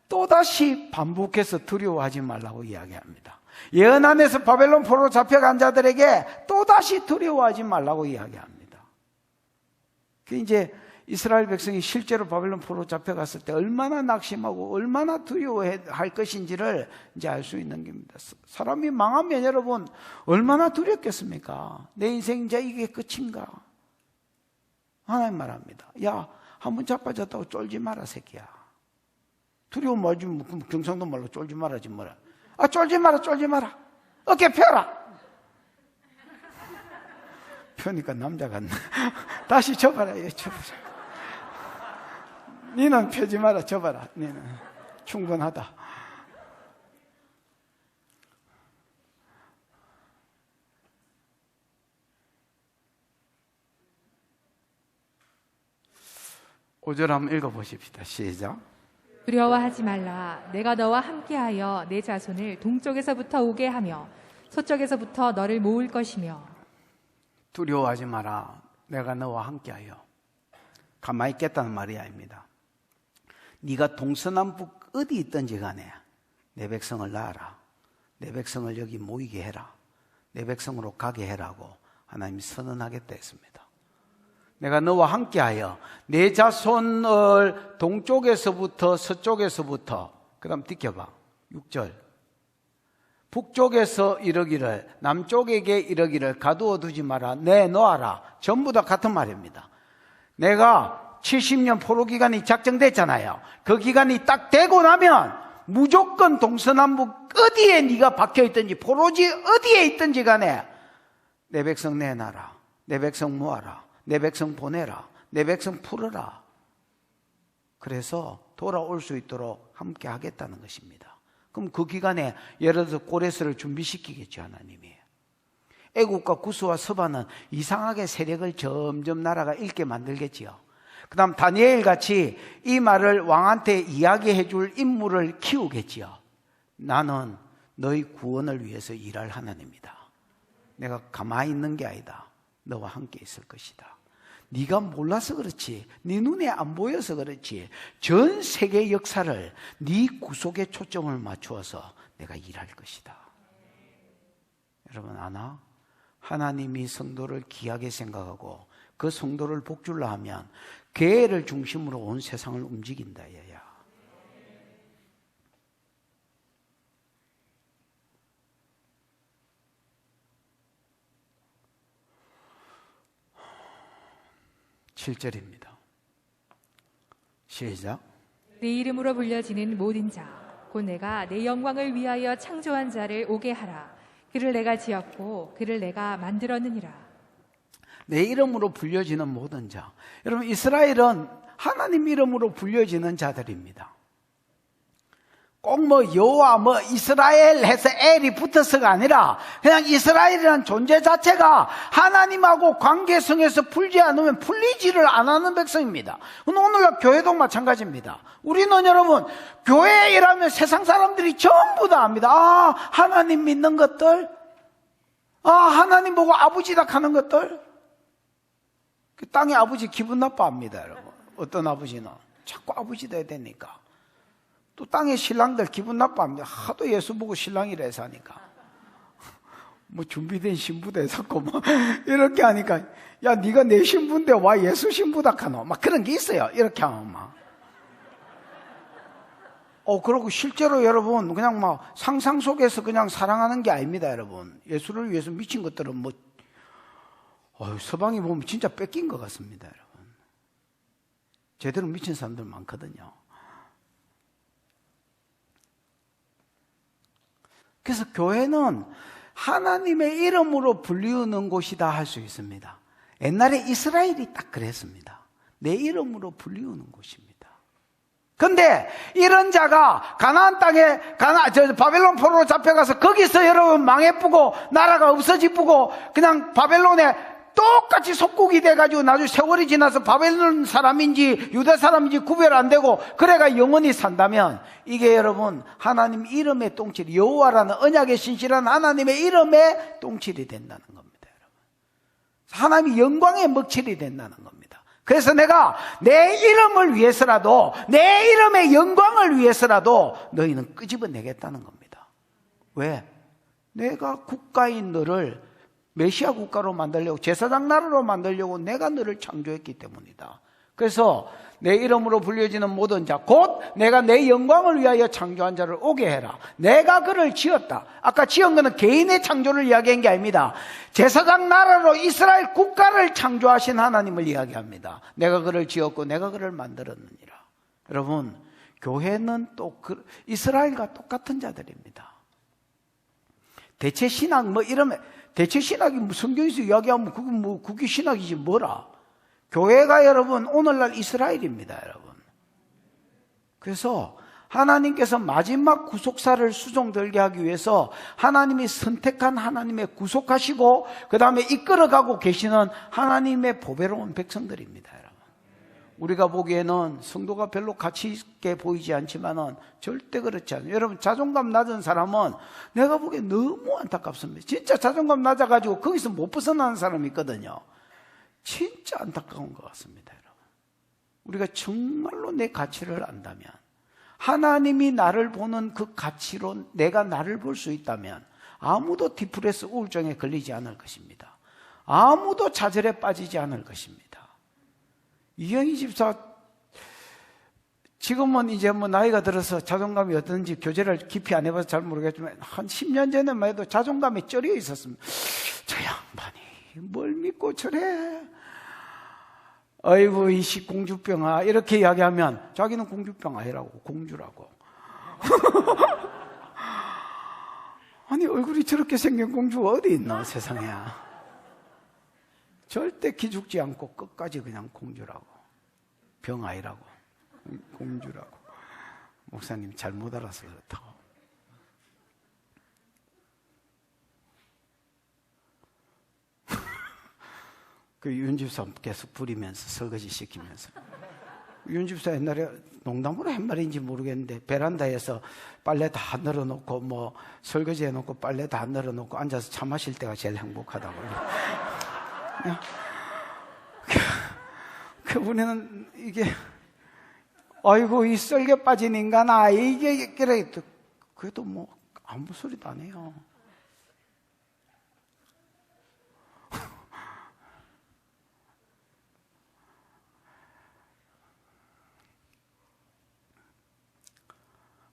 또다시 반복해서 두려워하지 말라고 이야기합니다. 예언 안에서 바벨론 포로로 잡혀간 자들에게 또다시 두려워하지 말라고 이야기합니다. 그 이제 이스라엘 백성이 실제로 바벨론 포로로 잡혀갔을 때 얼마나 낙심하고 얼마나 두려워할 것인지를 이제 알 수 있는 겁니다. 사람이 망하면 여러분 얼마나 두렵겠습니까? 내 인생 이제 이게 끝인가? 하나님 말합니다. 야, 한번 자빠졌다고 쫄지 마라, 새끼야. 두려움 뭐지? 경상도 말로 쫄지 마라지 뭐라. 쫄지 마라. 어깨 펴라. 펴니까 남자 같네. 다시 접어라. 니는 펴지 마라, 접어라. 니는 충분하다. 오절 한번 읽어보십시다. 시작. 두려워하지 말라. 내가 너와 함께하여 내 자손을 동쪽에서부터 오게 하며 서쪽에서부터 너를 모을 것이며. 두려워하지 마라. 내가 너와 함께하여. 가만히 있겠다는 말이 아닙니다. 네가 동서남북 어디 있든지 간에 내 백성을 낳아라. 내 백성을 여기 모이게 해라. 내 백성으로 가게 해라고 하나님이 선언하겠다 했습니다. 내가 너와 함께하여 내 자손을 동쪽에서부터 서쪽에서부터 그 다음 띄켜봐. 6절. 북쪽에서 이러기를 남쪽에게 이러기를 가두어 두지 마라. 내놓아라. 전부 다 같은 말입니다. 내가 70년 포로 기간이 작정됐잖아요. 그 기간이 딱 되고 나면 무조건 동서남북 어디에 네가 박혀있든지 포로지 어디에 있든지 간에 내 백성 내놔라. 내 백성 모아라. 내 백성 보내라. 내 백성 풀어라. 그래서 돌아올 수 있도록 함께 하겠다는 것입니다. 그럼 그 기간에 예를 들어서 고레스를 준비시키겠죠, 하나님이. 애국과 구스와 서바는 이상하게 세력을 점점 나라가 잃게 만들겠지요. 그 다음 다니엘 같이 이 말을 왕한테 이야기해 줄 인물을 키우겠지요. 나는 너희 구원을 위해서 일할 하나님이다. 내가 가만히 있는 게 아니다. 너와 함께 있을 것이다. 네가 몰라서 그렇지, 네 눈에 안 보여서 그렇지, 전 세계 역사를 네 구속에 초점을 맞추어서 내가 일할 것이다. 여러분 아나? 하나님이 성도를 귀하게 생각하고 그 성도를 복줄라 하면 교회를 중심으로 온 세상을 움직인다. 얘야. (7절입니다) 시작. 내 이름으로 불려지는 모든 자 곧 내가 내 영광을 위하여 창조한 자를 오게 하라. 그를 내가 지었고 그를 내가 만들었느니라. 내 이름으로 불려지는 모든 자. 여러분 이스라엘은 하나님 이름으로 불려지는 자들입니다. 꼭 뭐 여호와 뭐 이스라엘 해서 엘이 붙어서가 아니라 그냥 이스라엘이라는 존재 자체가 하나님하고 관계성에서 풀지 않으면 풀리지를 안 하는 백성입니다. 오늘날 교회도 마찬가지입니다. 우리는 여러분 교회에 일하면 세상 사람들이 전부 다 압니다. 아, 하나님 믿는 것들, 아, 하나님 보고 아버지다 하는 것들. 그 땅의 아버지 기분 나빠합니다, 여러분. 어떤 아버지는 자꾸 아버지 돼야 되니까. 또 땅의 신랑들 기분 나빠합니다. 하도 예수 보고 신랑이라 해서 하니까. 뭐 준비된 신부대 섞고 뭐 이렇게 하니까, 야, 네가 내 신부인데 와 예수 신부다 하노? 막 그런 게 있어요. 이렇게 하면 막. 그러고 실제로 여러분 그냥 막 상상 속에서 그냥 사랑하는 게 아닙니다, 여러분. 예수를 위해서 미친 것들은 뭐 서방이 보면 진짜 뺏긴 것 같습니다, 여러분. 제대로 미친 사람들 많거든요. 그래서 교회는 하나님의 이름으로 불리우는 곳이다 할 수 있습니다. 옛날에 이스라엘이 딱 그랬습니다. 내 이름으로 불리우는 곳입니다. 근데 이런 자가 가나안 땅에 바벨론 포로로 잡혀가서 거기서 여러분 망해쁘고 나라가 없어지고 그냥 바벨론에 똑같이 속국이 돼가지고 나중에 세월이 지나서 바벨론 사람인지 유다 사람인지 구별 안 되고 그래가 영원히 산다면 이게 여러분 하나님 이름의 똥칠이, 여호와라는 언약의 신실한 하나님의 이름의 똥칠이 된다는 겁니다, 여러분. 하나님이 영광의 먹칠이 된다는 겁니다. 그래서 내가 내 이름을 위해서라도, 내 이름의 영광을 위해서라도 너희는 끄집어내겠다는 겁니다. 왜? 내가 국가인 너를 메시아 국가로 만들려고, 제사장 나라로 만들려고 내가 너를 창조했기 때문이다. 그래서 내 이름으로 불려지는 모든 자, 곧 내가 내 영광을 위하여 창조한 자를 오게 해라. 내가 그를 지었다. 아까 지은 것은 개인의 창조를 이야기한 게 아닙니다. 제사장 나라로 이스라엘 국가를 창조하신 하나님을 이야기합니다. 내가 그를 지었고 내가 그를 만들었느니라. 여러분, 교회는 또 이스라엘과 똑같은 자들입니다. 대체 신앙 뭐 이러면, 대체 신학이 뭐 성경에서 이야기하면 그게 뭐 그게 신학이지 뭐라. 교회가 여러분 오늘날 이스라엘입니다, 여러분. 그래서 하나님께서 마지막 구속사를 수종들게 하기 위해서 하나님이 선택한 하나님의 구속하시고 그 다음에 이끌어가고 계시는 하나님의 보배로운 백성들입니다, 여러분. 우리가 보기에는 성도가 별로 가치 있게 보이지 않지만은 절대 그렇지 않아요. 여러분, 자존감 낮은 사람은 내가 보기에 너무 안타깝습니다. 진짜 자존감 낮아가지고 거기서 못 벗어나는 사람이 있거든요. 진짜 안타까운 것 같습니다, 여러분. 우리가 정말로 내 가치를 안다면, 하나님이 나를 보는 그 가치로 내가 나를 볼 수 있다면 아무도 디프레스 우울증에 걸리지 않을 것입니다. 아무도 좌절에 빠지지 않을 것입니다. 이영희 집사, 지금은 이제 뭐 나이가 들어서 자존감이 어떤지 교제를 깊이 안 해봐서 잘 모르겠지만 한 10년 전에만 해도 자존감에 쩔여 있었습니다. 저 양반이 뭘 믿고 저래? 아이고 이씨 공주병아 이렇게 이야기하면 자기는 공주병 아니라고, 공주라고. 아니 얼굴이 저렇게 생긴 공주가 어디 있나 세상에. 절대 기죽지 않고 끝까지 그냥 공주라고, 병 아니라고, 공주라고. 목사님 잘못 알아서 그렇다고. 그 윤집사 계속 부리면서 설거지 시키면서, 윤집사 옛날에 농담으로 한 말인지 모르겠는데 베란다에서 빨래 다 널어놓고 뭐 설거지 해놓고 빨래 다 널어놓고 앉아서 차 마실 때가 제일 행복하다고. 그분은 이게 아이고 이 썰겨 빠진 인간아 이게 그래, 그래도 뭐 아무 소리도 안 해요.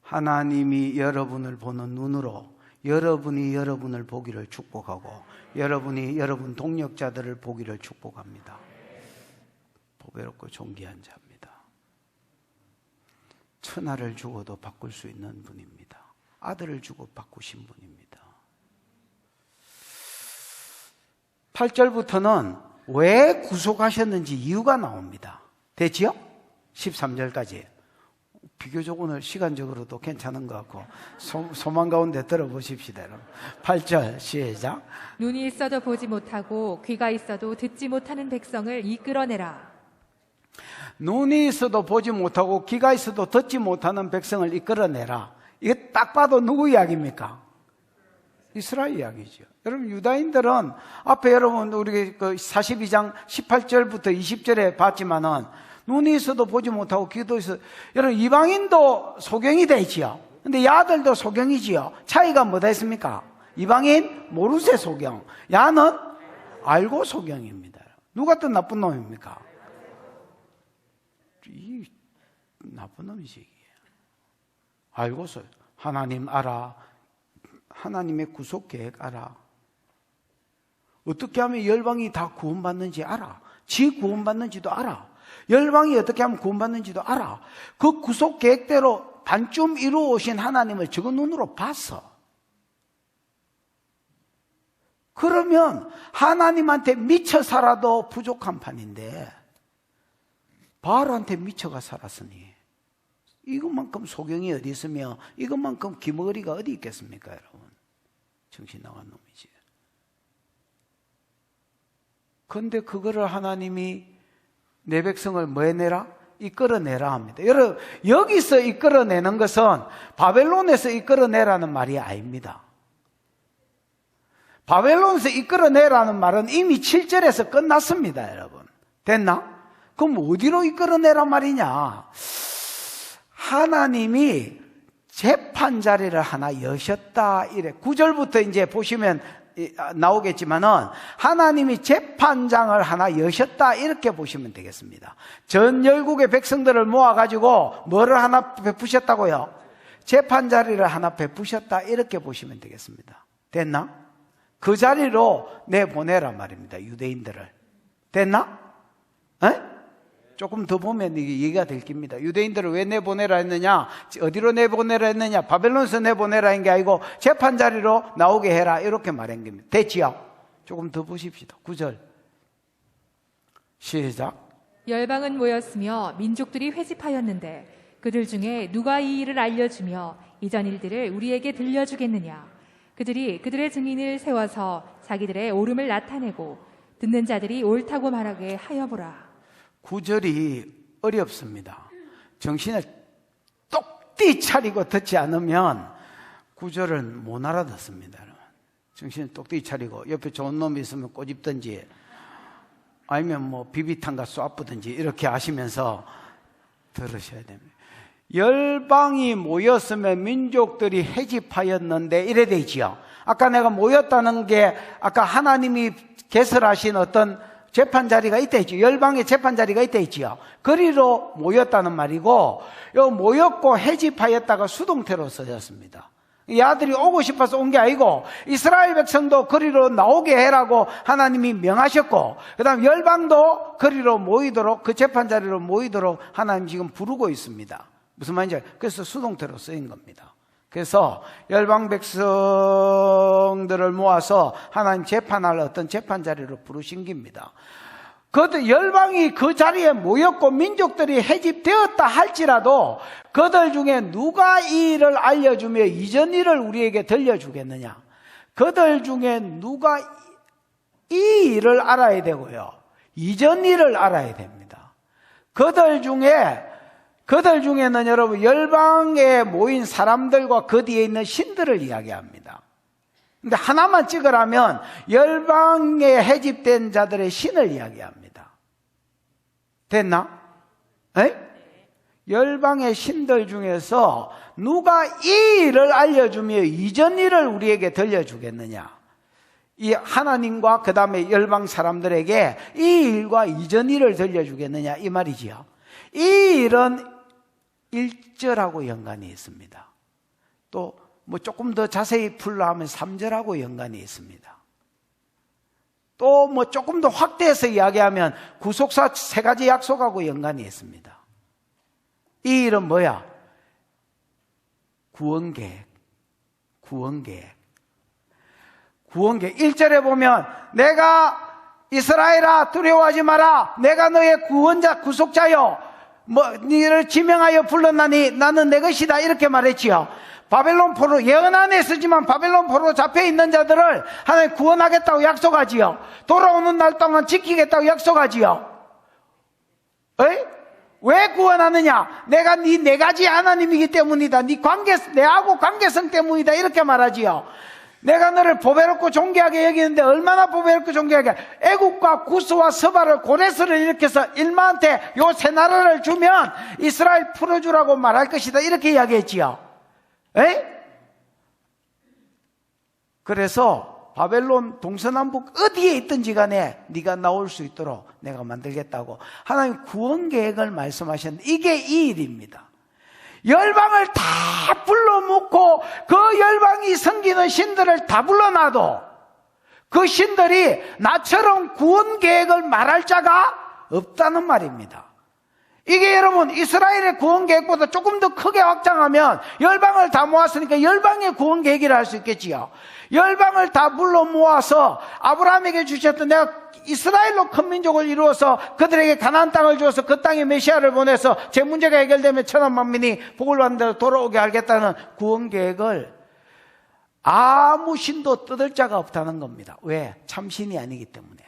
하나님이 여러분을 보는 눈으로 여러분이 여러분을 보기를 축복하고 여러분이 여러분 동력자들을 보기를 축복합니다. 보배롭고 존귀한 자입니다. 천하를 주고도 바꿀 수 있는 분입니다. 아들을 주고 바꾸신 분입니다. 8절부터는 왜 구속하셨는지 이유가 나옵니다. 되지요? 13절까지. 비교적 오늘 시간적으로도 괜찮은 것 같고 소망 가운데 들어보십시다. 8절 시작. 눈이 있어도 보지 못하고 귀가 있어도 듣지 못하는 백성을 이끌어내라. 눈이 있어도 보지 못하고 귀가 있어도 듣지 못하는 백성을 이끌어내라. 이게 딱 봐도 누구 이야기입니까? 이스라엘 이야기죠. 여러분, 유다인들은 앞에 여러분 우리 그 42장 18절부터 20절에 봤지만은 눈이 있어도 보지 못하고 귀도 있어. 여러분, 이방인도 소경이 되지요. 근데 야들도 소경이지요. 차이가 뭐다 했습니까? 이방인 모르쇠 소경, 야는 알고 소경입니다. 누가 더 나쁜 놈입니까? 이 나쁜 놈이지. 알고서 하나님 알아. 하나님의 구속 계획 알아. 어떻게 하면 열방이 다 구원받는지 알아. 지 구원받는지도 알아. 열방이 어떻게 하면 구원받는지도 알아. 그 구속 계획대로 반쯤 이루어 오신 하나님을 저거 눈으로 봤어. 그러면 하나님한테 미쳐 살아도 부족한 판인데 바알한테 미쳐가 살았으니 이것만큼 소경이 어디 있으며 이것만큼 기머리가 어디 있겠습니까, 여러분? 정신 나간 놈이지. 그런데 그거를 하나님이 내 백성을 뭐 해내라? 이끌어내라 합니다. 여러분, 여기서 이끌어내는 것은 바벨론에서 이끌어내라는 말이 아닙니다. 바벨론에서 이끌어내라는 말은 이미 7절에서 끝났습니다, 여러분. 됐나? 그럼 어디로 이끌어내란 말이냐? 하나님이 재판 자리를 하나 여셨다 이래. 9절부터 이제 보시면 나오겠지만은 하나님이 재판장을 하나 여셨다 이렇게 보시면 되겠습니다. 전 열국의 백성들을 모아가지고 뭐를 하나 베푸셨다고요? 재판 자리를 하나 베푸셨다 이렇게 보시면 되겠습니다. 됐나? 그 자리로 내보내란 말입니다. 유대인들을. 됐나? 에? 조금 더 보면 이게 얘기가 될 겁니다. 유대인들을 왜 내보내라 했느냐? 어디로 내보내라 했느냐? 바벨론에서 내보내라 한 게 아니고 재판 자리로 나오게 해라 이렇게 말한 겁니다. 됐지요? 조금 더 보십시다. 9절 시작. 열방은 모였으며 민족들이 회집하였는데 그들 중에 누가 이 일을 알려주며 이전 일들을 우리에게 들려주겠느냐? 그들이 그들의 증인을 세워서 자기들의 옳음을 나타내고 듣는 자들이 옳다고 말하게 하여보라. 9절이 어렵습니다. 정신을 똑띠 차리고 듣지 않으면 9절을 못 알아듣습니다. 정신을 똑띠 차리고 옆에 좋은 놈이 있으면 꼬집든지 아니면 뭐 비비탄과 쏴부든지 이렇게 하시면서 들으셔야 됩니다. 열방이 모였으면 민족들이 해집하였는데 이래 되지요. 아까 내가 모였다는 게 아까 하나님이 개설하신 어떤 재판 자리가 있다 했죠. 열방의 재판 자리가 있다 했지요. 거리로 모였다는 말이고, 요 모였고 해집하였다가 수동태로 써졌습니다. 이 아들이 오고 싶어서 온 게 아니고 이스라엘 백성도 거리로 나오게 해라고 하나님이 명하셨고, 그 다음 열방도 거리로 모이도록, 그 재판 자리로 모이도록 하나님 지금 부르고 있습니다. 무슨 말인지 그래서 수동태로 쓰인 겁니다. 그래서 열방 백성들을 모아서 하나님 재판할 어떤 재판 자리로 부르신 겁니다. 그들 열방이 그 자리에 모였고 민족들이 해집되었다 할지라도 그들 중에 누가 이 일을 알려주며 이전 일을 우리에게 들려주겠느냐? 그들 중에 누가 이 일을 알아야 되고요, 이전 일을 알아야 됩니다. 그들 중에는 여러분 열방에 모인 사람들과 그 뒤에 있는 신들을 이야기합니다. 근데 하나만 찍으라면 열방에 해집된 자들의 신을 이야기합니다. 됐나? 에? 열방의 신들 중에서 누가 이 일을 알려주며 이전 일을 우리에게 들려주겠느냐? 이 하나님과 그 다음에 열방 사람들에게 이 일과 이전 일을 들려주겠느냐 이 말이지요. 이 일은 1절하고 연관이 있습니다. 또 뭐 조금 더 자세히 풀려 하면 3절하고 연관이 있습니다. 또 뭐 조금 더 확대해서 이야기하면 구속사 3가지 약속하고 연관이 있습니다. 이 일은 뭐야? 구원계획. 1절에 보면 내가 이스라엘아 두려워하지 마라. 내가 너의 구원자 구속자요. 너를 지명하여 불렀나니 나는 내 것이다 이렇게 말했지요. 바벨론 포로, 예언 안에 쓰지만 바벨론 포로 잡혀 있는 자들을 하나님 구원하겠다고 약속하지요. 돌아오는 날 동안 지키겠다고 약속하지요. 에이? 왜 구원하느냐? 내가 네 가지 하나님이기 때문이다. 내하고 관계성 때문이다. 이렇게 말하지요. 내가 너를 보배롭고 존귀하게 여기는데 얼마나 보배롭고 존귀하게, 애국과 구스와 서바를 고레스를 일으켜서 일마한테 요 세 나라를 주면 이스라엘 풀어주라고 말할 것이다. 이렇게 이야기했지요. 에이? 그래서 바벨론 동서남북 어디에 있든지 간에 네가 나올 수 있도록 내가 만들겠다고 하나님 구원 계획을 말씀하셨는데, 이게 이 일입니다. 열방을 다 불러 모으고 그 열방이 섬기는 신들을 다 불러놔도 그 신들이 나처럼 구원 계획을 말할 자가 없다는 말입니다. 이게 여러분 이스라엘의 구원 계획보다 조금 더 크게 확장하면 열방을 다 모았으니까 열방의 구원 계획이라 할 수 있겠지요. 열방을 다 불러 모아서 아브라함에게 주셨던, 내가 이스라엘로 큰 민족을 이루어서 그들에게 가나안 땅을 주어서 그 땅에 메시아를 보내서 제 문제가 해결되면 천한 만민이 복을 받는 대로 돌아오게 하겠다는 구원 계획을 아무 신도 뜯을 자가 없다는 겁니다. 왜? 참신이 아니기 때문에.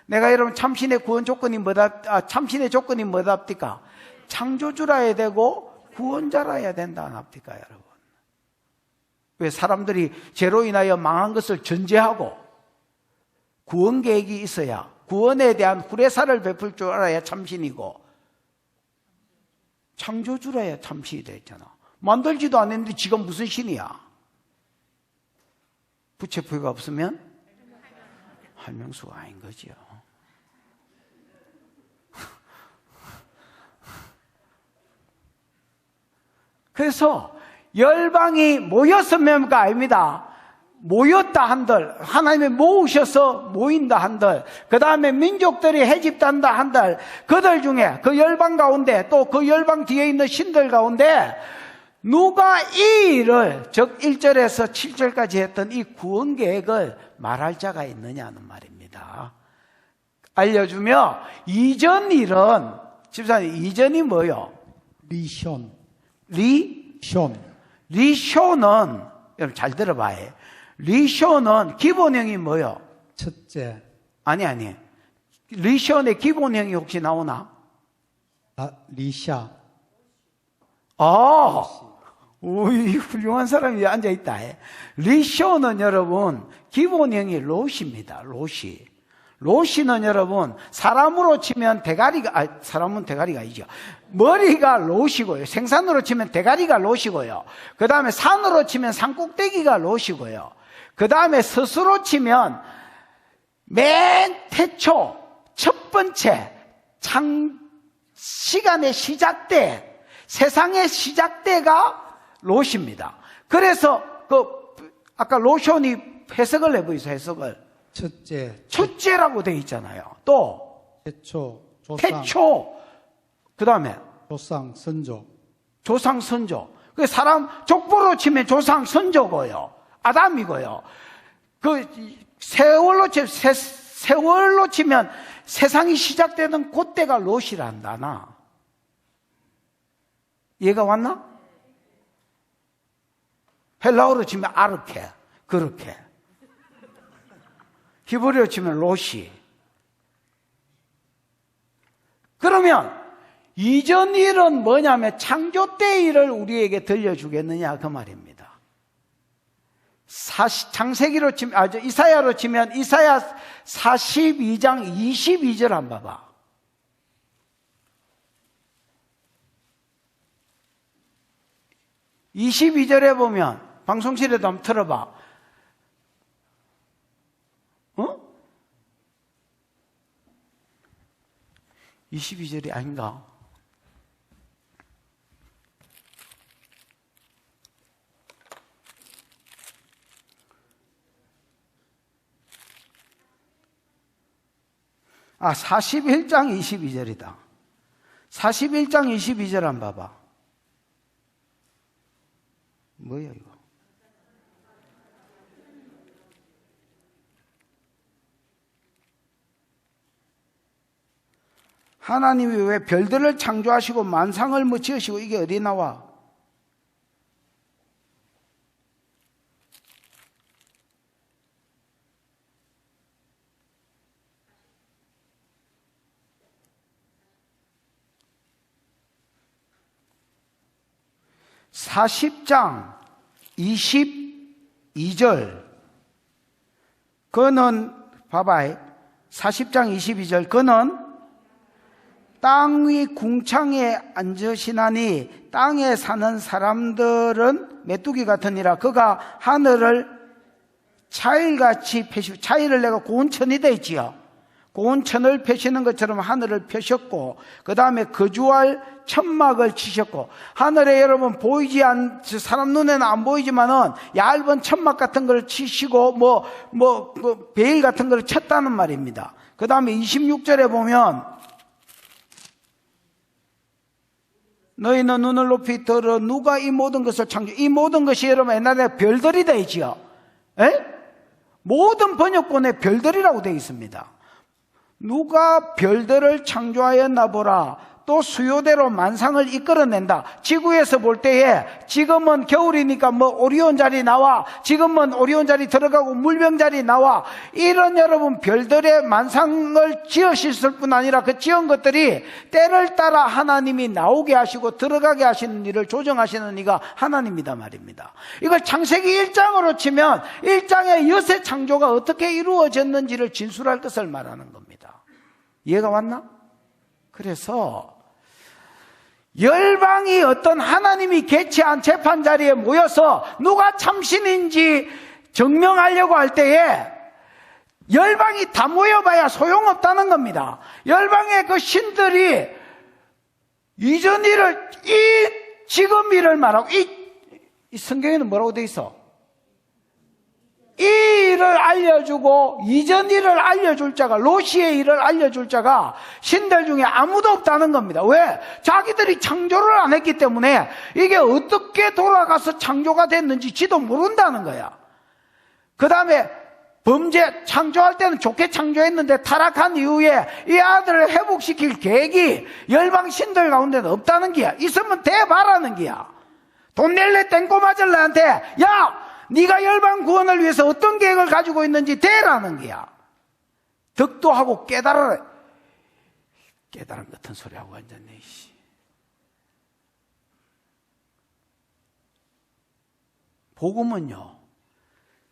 내가 여러분 참신의 구원 조건이 참신의 조건이 뭐답니까? 창조주라야 되고 구원자라야 된다 안 합니까, 여러분? 왜 사람들이 죄로 인하여 망한 것을 전제하고 구원 계획이 있어야, 구원에 대한 후레사를 베풀 줄 알아야 참신이고, 창조주라야 참신이 되잖아. 만들지도 않았는데 지금 무슨 신이야? 부채포가 없으면 할명수가 아닌 거지요. 그래서 열방이 모였으면가 아닙니다. 모였다 한들, 하나님이 모으셔서 모인다 한들, 그 다음에 민족들이 해집단다 한들, 그들 중에 그 열방 가운데 또 그 열방 뒤에 있는 신들 가운데 누가 이 일을, 즉 1절에서 7절까지 했던 이 구원 계획을 말할 자가 있느냐는 말입니다. 알려주며, 이전 일은, 집사님, 이전이 뭐요? 리션. 리쇼는, 여러분 잘 들어봐요. 리쇼는 기본형이 뭐요? 첫째. 아니. 리쇼의 기본형이 혹시 나오나? 리샤. 우리 훌륭한 사람이 앉아있다. 리쇼는 여러분, 기본형이 롯입니다. 롯이는 여러분, 사람으로 치면 사람은 대가리가 아니죠. 머리가 롯이고요. 생산으로 치면 대가리가 롯이고요. 그 다음에 산으로 치면 산꼭대기가 롯이고요. 그 다음에 스스로 치면 맨 태초, 첫 번째, 시간의 시작대, 세상의 시작대가 롯입니다. 그래서 아까 로션이 해석을 해보이소, 해석을. 첫째라고 되어 있잖아요. 또 태초, 그 다음에 조상 선조. 그 사람 족보로 치면 조상 선조고요, 아담이고요. 그 세월로 치면 세상이 시작되는 그때가 롯이란다나. 이해가 왔나? 헬라어로 치면 아르케, 그렇게. 히브리어로 치면 롯이. 그러면 이전 일은 뭐냐면 창조 때 일을 우리에게 들려주겠느냐 그 말입니다. 창세기로 치면, 이사야로 치면 이사야 42장 22절 한번 봐봐. (22절에) 보면, 방송실에도 한번 틀어봐. 22절이 아닌가? 아, 41장 22절이다. 41장 22절 한번 봐봐. 뭐야 이거? 하나님이 왜 별들을 창조하시고 만상을 뭐 지으시고 이게 어디 나와? (40장) 22절 그는 봐봐요. 40장 22절 그는 땅 위 궁창에 앉으시나니 땅에 사는 사람들은 메뚜기 같으니라. 그가 하늘을 차일같이 펴시고, 차일을 내가 고운천이 되지요. 고운천을 펴시는 것처럼 하늘을 펴셨고, 그 다음에 거주할 천막을 치셨고, 하늘에 여러분 보이지 사람 눈에는 안 보이지만은 얇은 천막 같은 걸 치시고 베일 같은 걸 쳤다는 말입니다. 그 다음에 26절에 보면 너희는 눈을 높이 들어 누가 이 모든 것을 창조, 이 모든 것이 여러분 옛날에 별들이 되지요. 모든 번역본에 별들이라고 되어 있습니다. 누가 별들을 창조하였나 보라. 또 수요대로 만상을 이끌어낸다. 지구에서 볼 때에 지금은 겨울이니까 오리온 자리 나와, 지금은 오리온 자리 들어가고 물병 자리 나와, 이런 여러분 별들의 만상을 지으실 뿐 아니라 그 지은 것들이 때를 따라 하나님이 나오게 하시고 들어가게 하시는 일을 조정하시는 이가 하나님이다 말입니다. 이걸 창세기 1장으로 치면 1장의 여세 창조가 어떻게 이루어졌는지를 진술할 것을 말하는 겁니다. 이해가 왔나? 그래서 열방이 어떤 하나님이 개최한 재판 자리에 모여서 누가 참신인지 증명하려고 할 때에 열방이 다 모여봐야 소용없다는 겁니다. 열방의 그 신들이 이전 일을, 지금 일을 말하고, 이 성경에는 뭐라고 돼 있어? 이 일을 알려주고 이전 일을 알려줄 자가, 로시의 일을 알려줄 자가 신들 중에 아무도 없다는 겁니다. 왜? 자기들이 창조를 안 했기 때문에 이게 어떻게 돌아가서 창조가 됐는지 지도 모른다는 거야. 그 다음에 범죄, 창조할 때는 좋게 창조했는데 타락한 이후에 이 아들을 회복시킬 계획이 열방 신들 가운데는 없다는 기야. 있으면 대바라는 기야. 돈 낼래 땡꼬 맞을래한테 야! 네가 열방 구원을 위해서 어떤 계획을 가지고 있는지 대라는 거야. 덕도하고 깨달아라. 깨달음 같은 소리하고 앉았네. 복음은요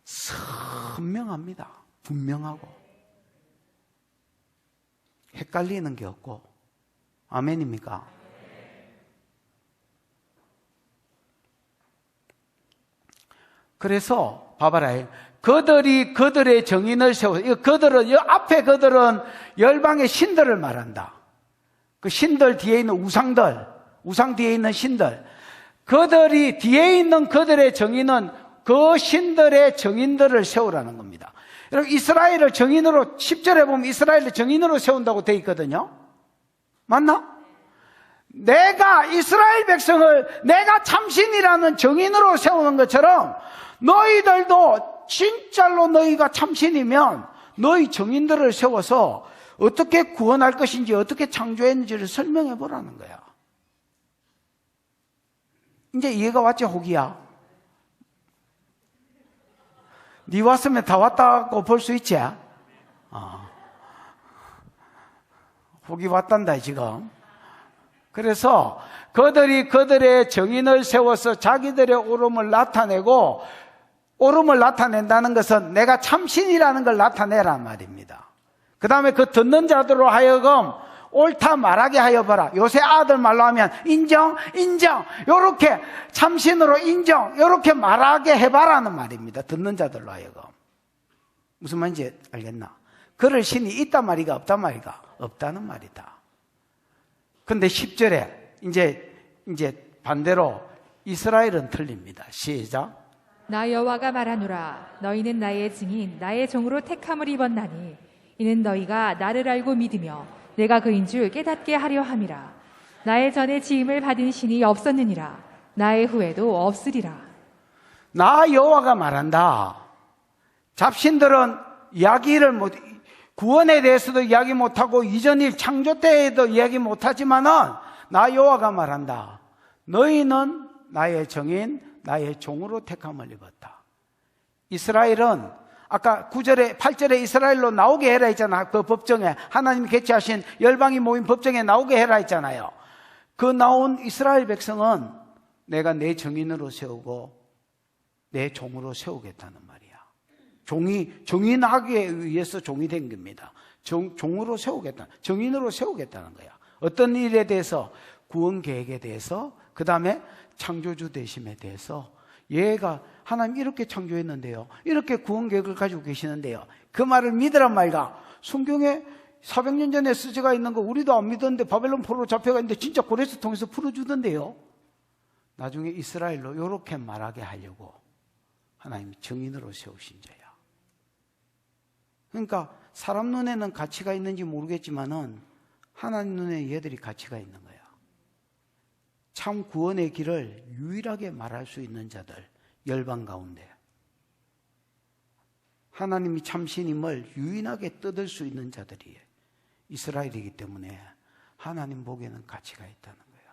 선명합니다. 분명하고 헷갈리는 게 없고. 아멘입니까? 그래서 봐봐라. 그들이 그들의 정인을 세워. 그들은, 앞에 그들은 열방의 신들을 말한다. 그 신들 뒤에 있는 우상들, 우상 뒤에 있는 신들. 그들이 뒤에 있는 그들의 정인은 그 신들의 정인들을 세우라는 겁니다. 여러분, 이스라엘을 정인으로, 10절에 보면 이스라엘을 정인으로 세운다고 되어 있거든요. 맞나? 내가 이스라엘 백성을 내가 참신이라는 정인으로 세우는 것처럼 너희들도 진짜로 너희가 참신이면 너희 정인들을 세워서 어떻게 구원할 것인지 어떻게 창조했는지를 설명해 보라는 거야. 이제 이해가 왔지, 호기야? 네 왔으면 다 왔다고 볼 수 있지? 호기 왔단다 지금. 그래서 그들이 그들의 정인을 세워서 자기들의 옳음을 나타내고, 옳음을 나타낸다는 것은 내가 참신이라는 걸 나타내란 말입니다. 그 다음에 그 듣는 자들로 하여금 옳다 말하게 하여 봐라. 요새 아들 말로 하면 인정, 요렇게 참신으로 인정, 요렇게 말하게 해봐라는 말입니다. 듣는 자들로 하여금. 무슨 말인지 알겠나? 그럴 신이 있단 말이가 없단 말이가? 없다는 말이다. 근데 10절에 이제 반대로 이스라엘은 틀립니다. 시작. 나 여호와가 말하노라. 너희는 나의 증인, 나의 종으로 택함을 입었나니 이는 너희가 나를 알고 믿으며 내가 그인 줄 깨닫게 하려 함이라. 나의 전에 지음을 받은 신이 없었느니라. 나의 후에도 없으리라. 나 여호와가 말한다. 잡신들은 이야기를 구원에 대해서도 이야기 못하고 이전일 창조 때에도 이야기 못하지만은 나 여호와가 말한다. 너희는 나의 정인, 나의 종으로 택함을 입었다. 이스라엘은 아까 9절에 8절에 이스라엘로 나오게 해라 했잖아. 그 법정에 하나님이 개최하신 열방이 모인 법정에 나오게 해라 했잖아요. 그 나온 이스라엘 백성은 내가 내 정인으로 세우고 내 종으로 세우겠다는 말이야. 정인하기 위해서 종이 된 겁니다. 종으로 세우겠다. 정인으로 세우겠다는 거야. 어떤 일에 대해서, 구원 계획에 대해서, 그 다음에 창조주 되심에 대해서, 얘가 하나님 이렇게 창조했는데요, 이렇게 구원 계획을 가지고 계시는데요, 그 말을 믿으란 말이가. 성경에 400년 전에 쓰지가 있는 거 우리도 안 믿었는데 바벨론 포로로 잡혀가 있는데 진짜 고레스 통해서 풀어주던데요. 나중에 이스라엘로 이렇게 말하게 하려고 하나님이 정인으로 세우신 자야. 그러니까 사람 눈에는 가치가 있는지 모르겠지만은 하나님 눈에 얘들이 가치가 있는 거야. 참 구원의 길을 유일하게 말할 수 있는 자들, 열방 가운데 하나님이 참신임을 유일하게 뜯을 수 있는 자들이 이스라엘이기 때문에 하나님 보기에는 가치가 있다는 거예요.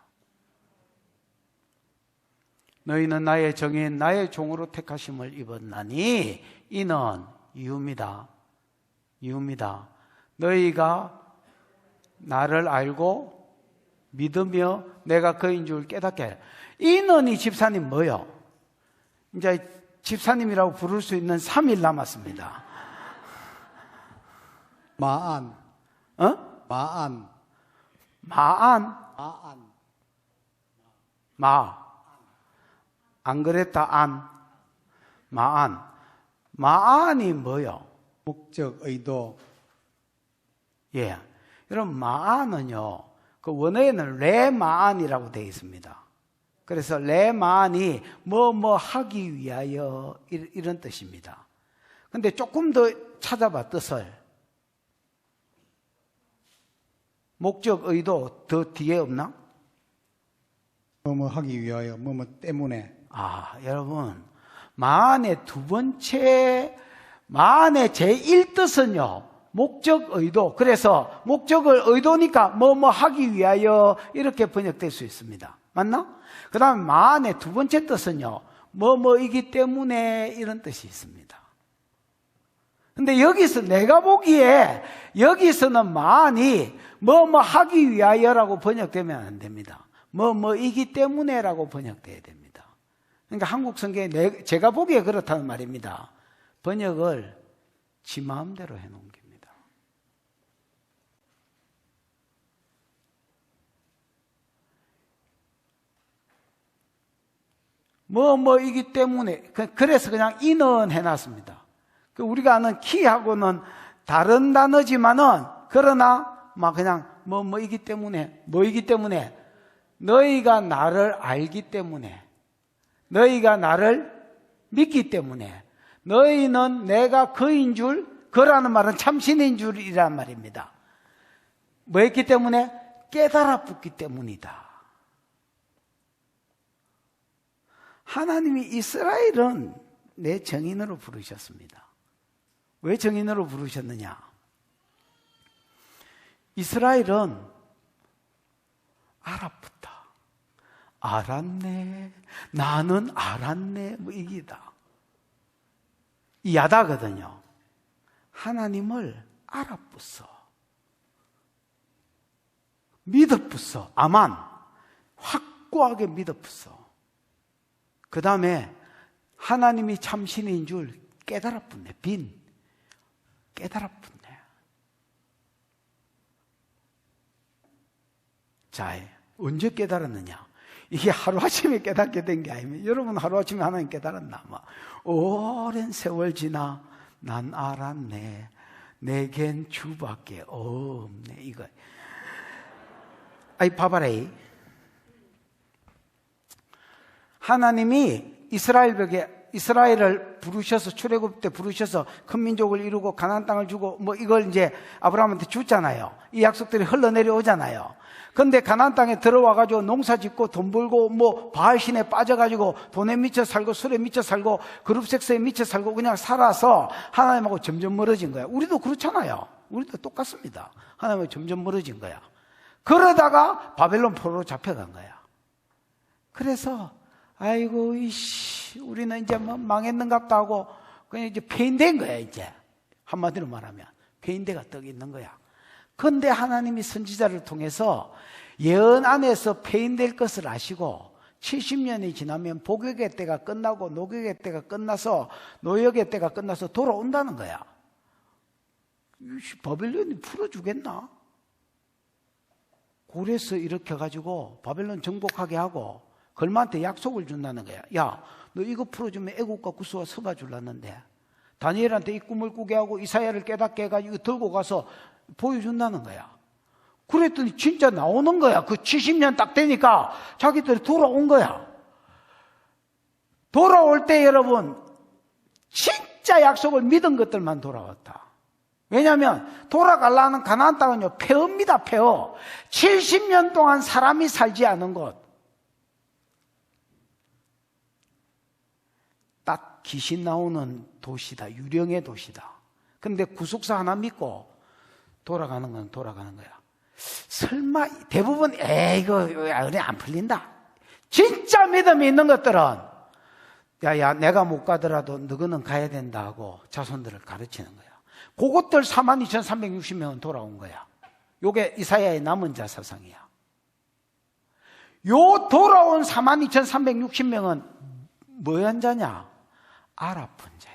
너희는 나의 정인, 나의 종으로 택하심을 입었나니 이는 이유입니다. 너희가 나를 알고 믿으며 내가 그인 줄 깨닫게 하라. 이는 이 집사님 뭐요? 이제 집사님이라고 부를 수 있는 3일 남았습니다. 마안. 어? 마안. 마안? 마안. 안 그랬다 안. 마안이 뭐요? 목적, 의도. 예. 여러분, 마안은요, 그 원어에는 레마안이라고 되어 있습니다. 그래서 레마안이 뭐 하기 위하여 이런 뜻입니다. 근데 조금 더 찾아봐, 뜻을. 목적, 의도 더 뒤에 없나? 뭐뭐 하기 위하여, 뭐뭐 때문에. 여러분, 마안의 두 번째, 마안의 제1뜻은요, 목적, 의도. 그래서 목적을 의도니까 뭐 하기 위하여 이렇게 번역될 수 있습니다. 맞나? 그 다음에 마안의 두 번째 뜻은요, 뭐이기 때문에 이런 뜻이 있습니다. 근데 여기서 내가 보기에 여기서는 마안이 뭐 하기 위하여라고 번역되면 안 됩니다. 뭐이기 때문에라고 번역돼야 됩니다. 그러니까 한국 성경에 제가 보기에 그렇다는 말입니다. 번역을 지 마음대로 해놓은 겁니다. 뭐이기 때문에, 그래서 그냥 이는 해놨습니다. 우리가 아는 키하고는 다른 단어지만은, 그러나, 그냥 뭐이기 때문에, 뭐이기 때문에, 너희가 나를 알기 때문에, 너희가 나를 믿기 때문에, 너희는 내가 그인 줄, 그라는 말은 참신인 줄이란 말입니다. 뭐 했기 때문에? 깨달았기 때문이다. 하나님이 이스라엘은 내 정인으로 부르셨습니다. 왜 정인으로 부르셨느냐? 이스라엘은 알아붙다. 알았네. 나는 알았네. 이기다. 이 야다거든요. 하나님을 알아붙어. 믿어붙어. 아만. 확고하게 믿어붙어. 그 다음에 하나님이 참신인 줄 깨달아붙네. 깨달아붙네. 자, 언제 깨달았느냐? 이게 하루아침에 깨닫게 된 게 아니면, 여러분 하루아침에 하나님 깨달았나? 오랜 세월 지나 난 알았네. 내겐 주밖에 없네. 이거. 봐봐라. 하나님이 이스라엘을 부르셔서, 출애굽 때 부르셔서 큰 민족을 이루고 가나안 땅을 주고 이걸 이제 아브라함한테 줬잖아요. 이 약속들이 흘러내려오잖아요. 근데 가나안 땅에 들어와가지고 농사 짓고 돈 벌고 바알신에 빠져가지고 돈에 미쳐 살고 술에 미쳐 살고 그룹 섹스에 미쳐 살고 그냥 살아서 하나님하고 점점 멀어진 거야. 우리도 그렇잖아요. 우리도 똑같습니다. 하나님은 점점 멀어진 거야. 그러다가 바벨론 포로로 잡혀간 거야. 그래서 아이고 이씨 우리는 이제 뭐 망했는갑다 하고 그냥 이제 폐인된 거야. 이제 한마디로 말하면 폐인대가 떡 있는 거야. 그런데 하나님이 선지자를 통해서 예언 안에서 폐인될 것을 아시고 70년이 지나면 복역의 때가 끝나고 노역의 때가 끝나서 노역의 때가 끝나서 돌아온다는 거야. 바벨론이 풀어주겠나? 고레스 일으켜가지고 바벨론 정복하게 하고 걸마한테 약속을 준다는 거야. 야, 너 이거 풀어주면 애국과 구수가 서봐 줄랐는데 다니엘한테 이 꿈을 꾸게 하고 이사야를 깨닫게 해가지고 들고 가서 보여준다는 거야. 그랬더니 진짜 나오는 거야. 그 70년 딱 되니까 자기들이 돌아온 거야. 돌아올 때 여러분 진짜 약속을 믿은 것들만 돌아왔다. 왜냐하면 돌아가려는 가나안 땅은요 폐허입니다. 폐허. 70년 동안 사람이 살지 않은 곳. 딱 귀신 나오는 도시다. 유령의 도시다. 근데 구속사 하나 믿고 돌아가는 건 돌아가는 거야. 설마 대부분 이거 은혜 안 풀린다. 진짜 믿음이 있는 것들은 야야 내가 못 가더라도 너희는 가야 된다 하고 자손들을 가르치는 거야. 그것들 42,360명은 돌아온 거야. 요게 이사야의 남은 자 사상이야. 요 돌아온 42,360명은 뭐한 자냐? 알아픈 자야.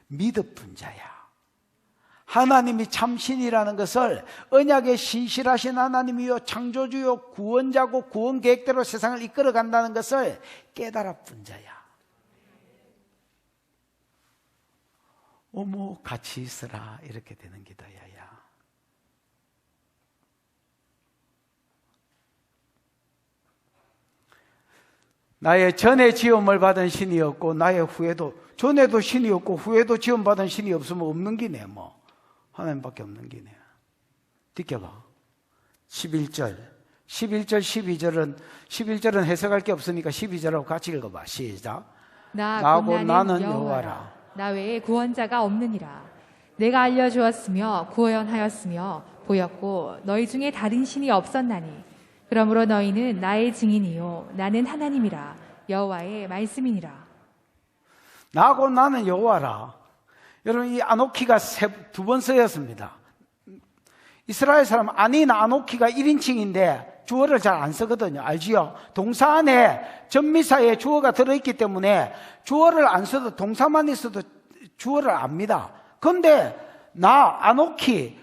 믿어픈 자야. 하나님이 참신이라는 것을 언약의 신실하신 하나님이요 창조주요 구원자고 구원 계획대로 세상을 이끌어 간다는 것을 깨달아픈 자야. 어머 같이 있으라 이렇게 되는 기다 야야. 나의 전에 지음을 받은 신이 없고 나의 후에도 전에도 신이 없고 후에도 지음 받은 신이 없으면 없는 기네 뭐. 하나님밖에 없는 기네. 느껴봐. 11절 12절은 해석할 게 없으니까 12절하고 같이 읽어봐. 시작. 나고 나는 여호와라. 나 외에 구원자가 없느니라. 내가 알려주었으며 구원하였으며 보였고 너희 중에 다른 신이 없었나니 그러므로 너희는 나의 증인이요 나는 하나님이라. 여호와의 말씀이니라. 나고 나는 여호와라. 여러분 이 아노키가 두 번 쓰였습니다. 이스라엘 사람 아니나 아노키가 1인칭인데 주어를 잘 안 쓰거든요. 알지요? 동사 안에 전미사에 주어가 들어있기 때문에 주어를 안 써도 동사만 있어도 주어를 압니다. 그런데 나 아노키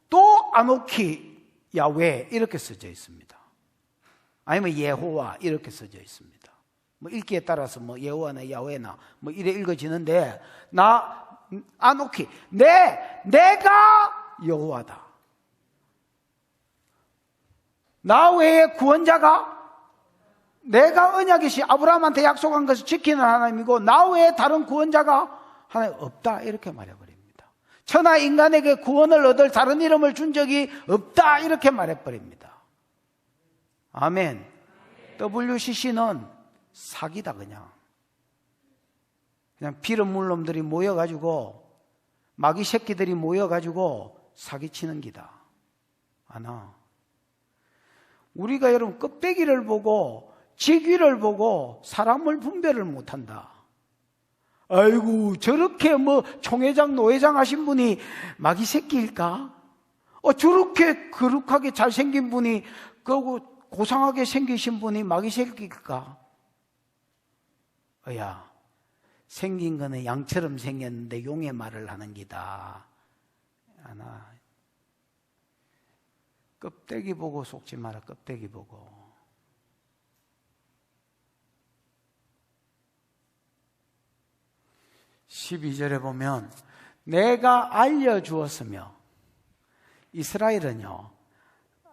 또 아노키 야훼 이렇게 써져 있습니다. 아니면 예호와 이렇게 써져 있습니다. 뭐 읽기에 따라서 뭐 예호와나 야훼나 뭐 이래 읽어지는데 나 아노키 내가 여호와다. 나 외에 구원자가 내가 언약의 신 아브라함한테 약속한 것을 지키는 하나님이고 나 외에 다른 구원자가 하나님 없다 이렇게 말해버립니다. 천하 인간에게 구원을 얻을 다른 이름을 준 적이 없다 이렇게 말해버립니다. 아멘. WCC는 사기다 그냥 비름물 놈들이 모여가지고 마귀 새끼들이 모여가지고 사기치는 기다. 아나 우리가 여러분 껍데기를 보고 직위를 보고 사람을 분별을 못한다. 아이고 저렇게 뭐 총회장 노회장 하신 분이 마귀 새끼일까? 저렇게 거룩하게 잘생긴 분이 그리고 고상하게 생기신 분이 마귀 새끼일까? 야 생긴 거는 양처럼 생겼는데 용의 말을 하는 기다. 하나 껍데기 보고 속지 마라. 껍데기 보고. (12절에) 보면 내가 알려주었으며 이스라엘은요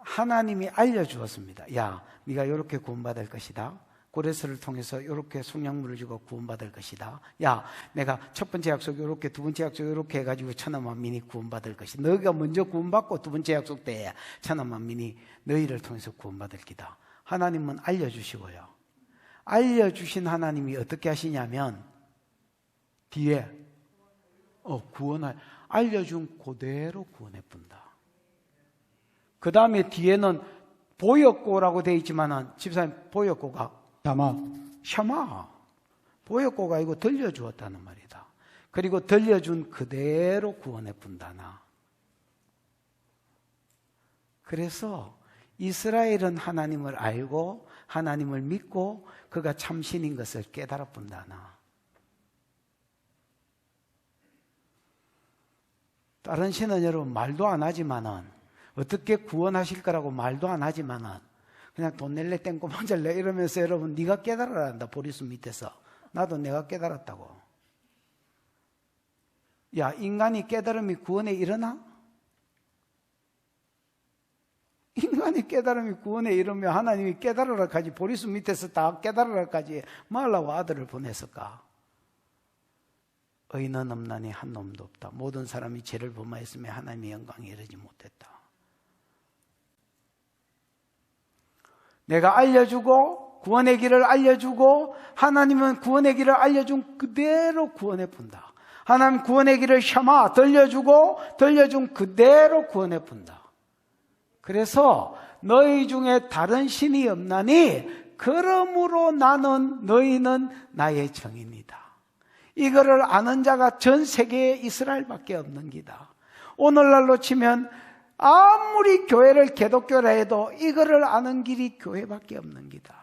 하나님이 알려주었습니다. 야 네가 이렇게 구원받을 것이다. 고레스를 통해서 이렇게 속량물을 주고 구원받을 것이다. 야 내가 첫 번째 약속 이렇게 두 번째 약속 이렇게 해가지고 천하만민이 구원받을 것이다. 너희가 먼저 구원받고 두 번째 약속 때에 천하만민이 너희를 통해서 구원받을 기다. 하나님은 알려주시고요. 알려주신 하나님이 어떻게 하시냐면 뒤에 구원할 알려준 그대로 구원해 본다. 그 다음에 뒤에는 보였고라고 되어 있지만은 집사님 보였고가 샤마 보였고가 이거 들려주었다는 말이다. 그리고 들려준 그대로 구원해 본다나. 그래서 이스라엘은 하나님을 알고 하나님을 믿고 그가 참신인 것을 깨달아 본다나. 다른 신은 여러분 말도 안 하지만은 어떻게 구원하실 거라고 말도 안 하지만은 그냥 돈 낼래 땡꼬만 잘래 이러면서 여러분 네가 깨달아야 한다. 보리수 밑에서. 나도 내가 깨달았다고. 야, 인간이 깨달음이 구원에 이르나? 인간이 깨달음이 구원에 이르며 하나님이 깨달으라까지 보리수 밑에서 다 깨달으라까지 말라고 아들을 보냈을까? 의인은 없나니 한 놈도 없다. 모든 사람이 죄를 범하였으며 하나님의 영광에 이르지 못했다. 내가 알려주고 구원의 길을 알려주고 하나님은 구원의 길을 알려준 그대로 구원해 본다. 하나님 구원의 길을 샤마 들려주고 들려준 그대로 구원해 본다. 그래서 너희 중에 다른 신이 없나니 그러므로 나는 너희는 나의 정인이다. 이거를 아는 자가 전 세계에 이스라엘밖에 없는 기다. 오늘날로 치면 아무리 교회를 기독교라 해도 이거를 아는 길이 교회밖에 없는 기다.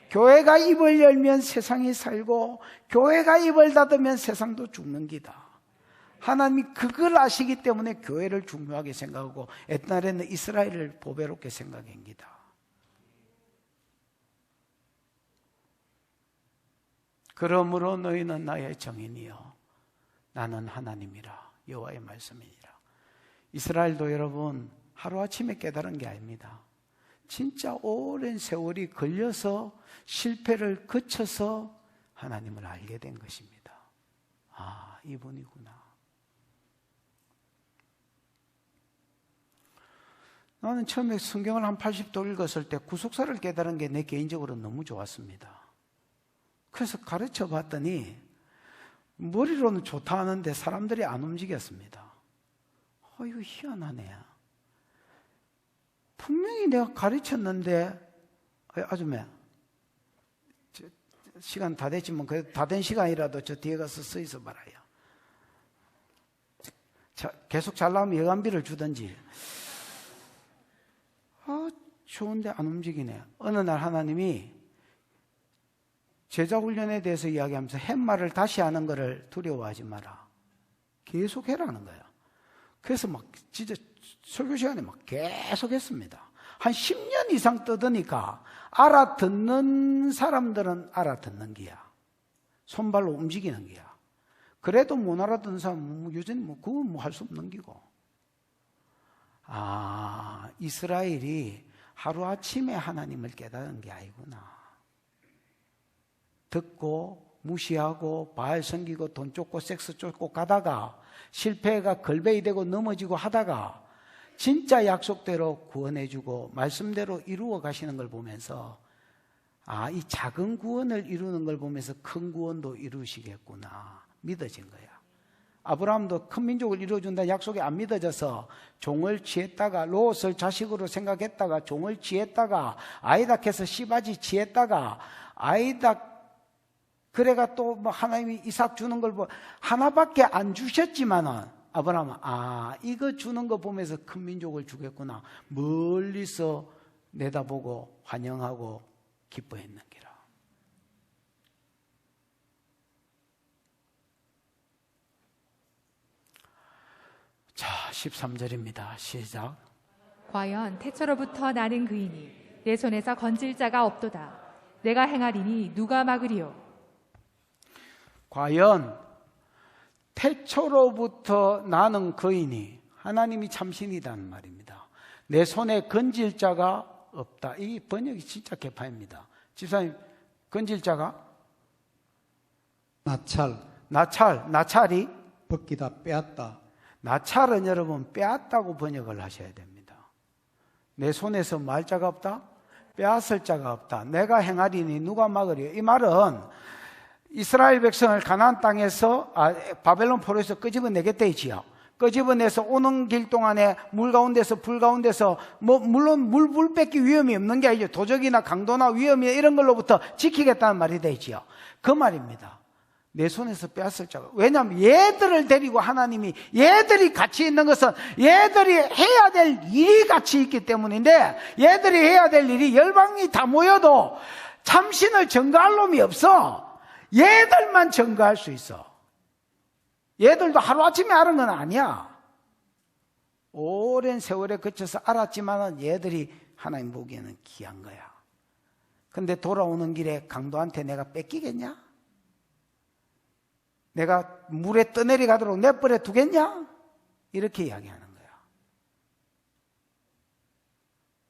교회가 입을 열면 세상이 살고 교회가 입을 닫으면 세상도 죽는 기다. 하나님이 그걸 아시기 때문에 교회를 중요하게 생각하고 옛날에는 이스라엘을 보배롭게 생각한 기다. 그러므로 너희는 나의 정인이요 나는 하나님이라. 여호와의 말씀이니라. 이스라엘도 여러분 하루아침에 깨달은 게 아닙니다. 진짜 오랜 세월이 걸려서 실패를 거쳐서 하나님을 알게 된 것입니다. 아, 이분이구나. 나는 처음에 성경을 한 80도 읽었을 때 구속사를 깨달은 게 내 개인적으로 너무 좋았습니다. 그래서 가르쳐 봤더니 머리로는 좋다 하는데 사람들이 안 움직였습니다. 이거 희한하네. 분명히 내가 가르쳤는데, 아줌마, 시간 다 됐지만 그래도 다 된 시간이라도 저 뒤에 가서 서 있어 봐라요. 자, 계속 잘 나오면 여간비를 주든지. 좋은데 안 움직이네. 어느 날 하나님이 제자훈련에 대해서 이야기하면서 햇말을 다시 하는 것을 두려워하지 마라. 계속 해라는 거예요. 그래서 막 진짜 설교 시간에 막 계속 했습니다. 한 10년 이상 떠드니까 알아듣는 사람들은 알아듣는 기야. 손발로 움직이는 기야. 그래도 못 알아듣는 사람은 요즘 그건 할 수 없는 기고. 이스라엘이 하루아침에 하나님을 깨달은 게 아니구나. 듣고 무시하고 바알 섬기고 돈 쫓고 섹스 쫓고 가다가 실패가 걸베이 되고 넘어지고 하다가 진짜 약속대로 구원해주고 말씀대로 이루어 가시는 걸 보면서 이 작은 구원을 이루는 걸 보면서 큰 구원도 이루시겠구나 믿어진 거야. 아브라함도 큰 민족을 이루어준다 약속이 안 믿어져서 종을 취했다가 롯을 자식으로 생각했다가 종을 취했다가 아이닥해서 씨바지 취했다가 아이닥 그래가 또 뭐 하나님이 이삭 주는 걸 하나밖에 안 주셨지만은 아브라함은 이거 주는 거 보면서 큰 민족을 주겠구나 멀리서 내다보고 환영하고 기뻐했는 기라. 자, 13절입니다. 시작. 과연 태초로부터 나는 그이니 내 손에서 건질 자가 없도다. 내가 행하리니 누가 막으리요. 과연 태초로부터 나는 그이니 하나님이 참신이라는 말입니다. 내 손에 건질 자가 없다. 이 번역이 진짜 개파입니다. 집사님, 건질 자가? 나찰이? 벗기다 빼앗다. 나찰은 여러분 빼앗다고 번역을 하셔야 됩니다. 내 손에서 말 자가 없다? 빼앗을 자가 없다. 내가 행하리니 누가 막으리요. 이 말은 이스라엘 백성을 가나안 땅에서 바벨론 포로에서 끄집어내겠다 이지요. 끄집어내서 오는 길 동안에 물 가운데서 불 가운데서 물론 물 뺏기 위험이 없는 게 아니죠. 도적이나 강도나 위험이 이런 걸로부터 지키겠다는 말이 되지요. 그 말입니다. 내 손에서 빼앗을 자가. 왜냐하면 얘들을 데리고 하나님이 얘들이 같이 있는 것은 얘들이 해야 될 일이 같이 있기 때문인데, 얘들이 해야 될 일이 열방이 다 모여도 참신을 증거할 놈이 없어. 얘들만 증거할 수 있어. 얘들도 하루아침에 알은 건 아니야. 오랜 세월에 거쳐서 알았지만 얘들이 하나님 보기에는 귀한 거야. 근데 돌아오는 길에 강도한테 내가 뺏기겠냐? 내가 물에 떠내리 가도록 내버려 두겠냐? 이렇게 이야기하는 거야.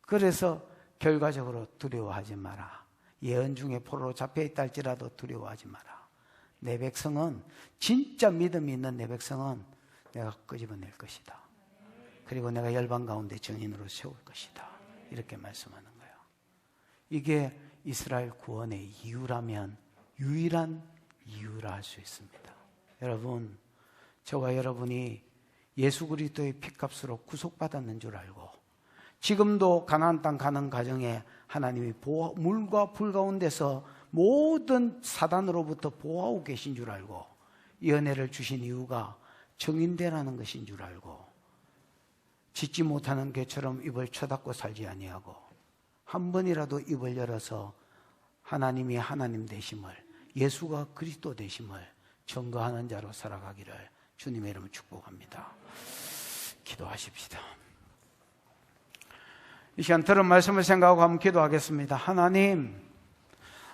그래서 결과적으로 두려워하지 마라. 예언 중에 포로로 잡혀있다 할지라도 두려워하지 마라. 내 백성은, 진짜 믿음이 있는 내 백성은 내가 끄집어낼 것이다. 그리고 내가 열방 가운데 정인으로 세울 것이다. 이렇게 말씀하는 거예요. 이게 이스라엘 구원의 이유라면 유일한 이유라 할 수 있습니다. 여러분, 저와 여러분이 예수 그리스도의 피값으로 구속받았는 줄 알고 지금도 가나안 땅 가는 과정에 하나님이 물과 불 가운데서 모든 사단으로부터 보호하고 계신 줄 알고 이 은혜를 주신 이유가 정인되라는 것인 줄 알고 짖지 못하는 개처럼 입을 쳐닫고 살지 아니하고 한 번이라도 입을 열어서 하나님이 하나님 되심을, 예수가 그리스도 되심을 증거하는 자로 살아가기를 주님의 이름으로 축복합니다. 기도하십시다. 이 시간 들은 말씀을 생각하고 한번 기도하겠습니다. 하나님,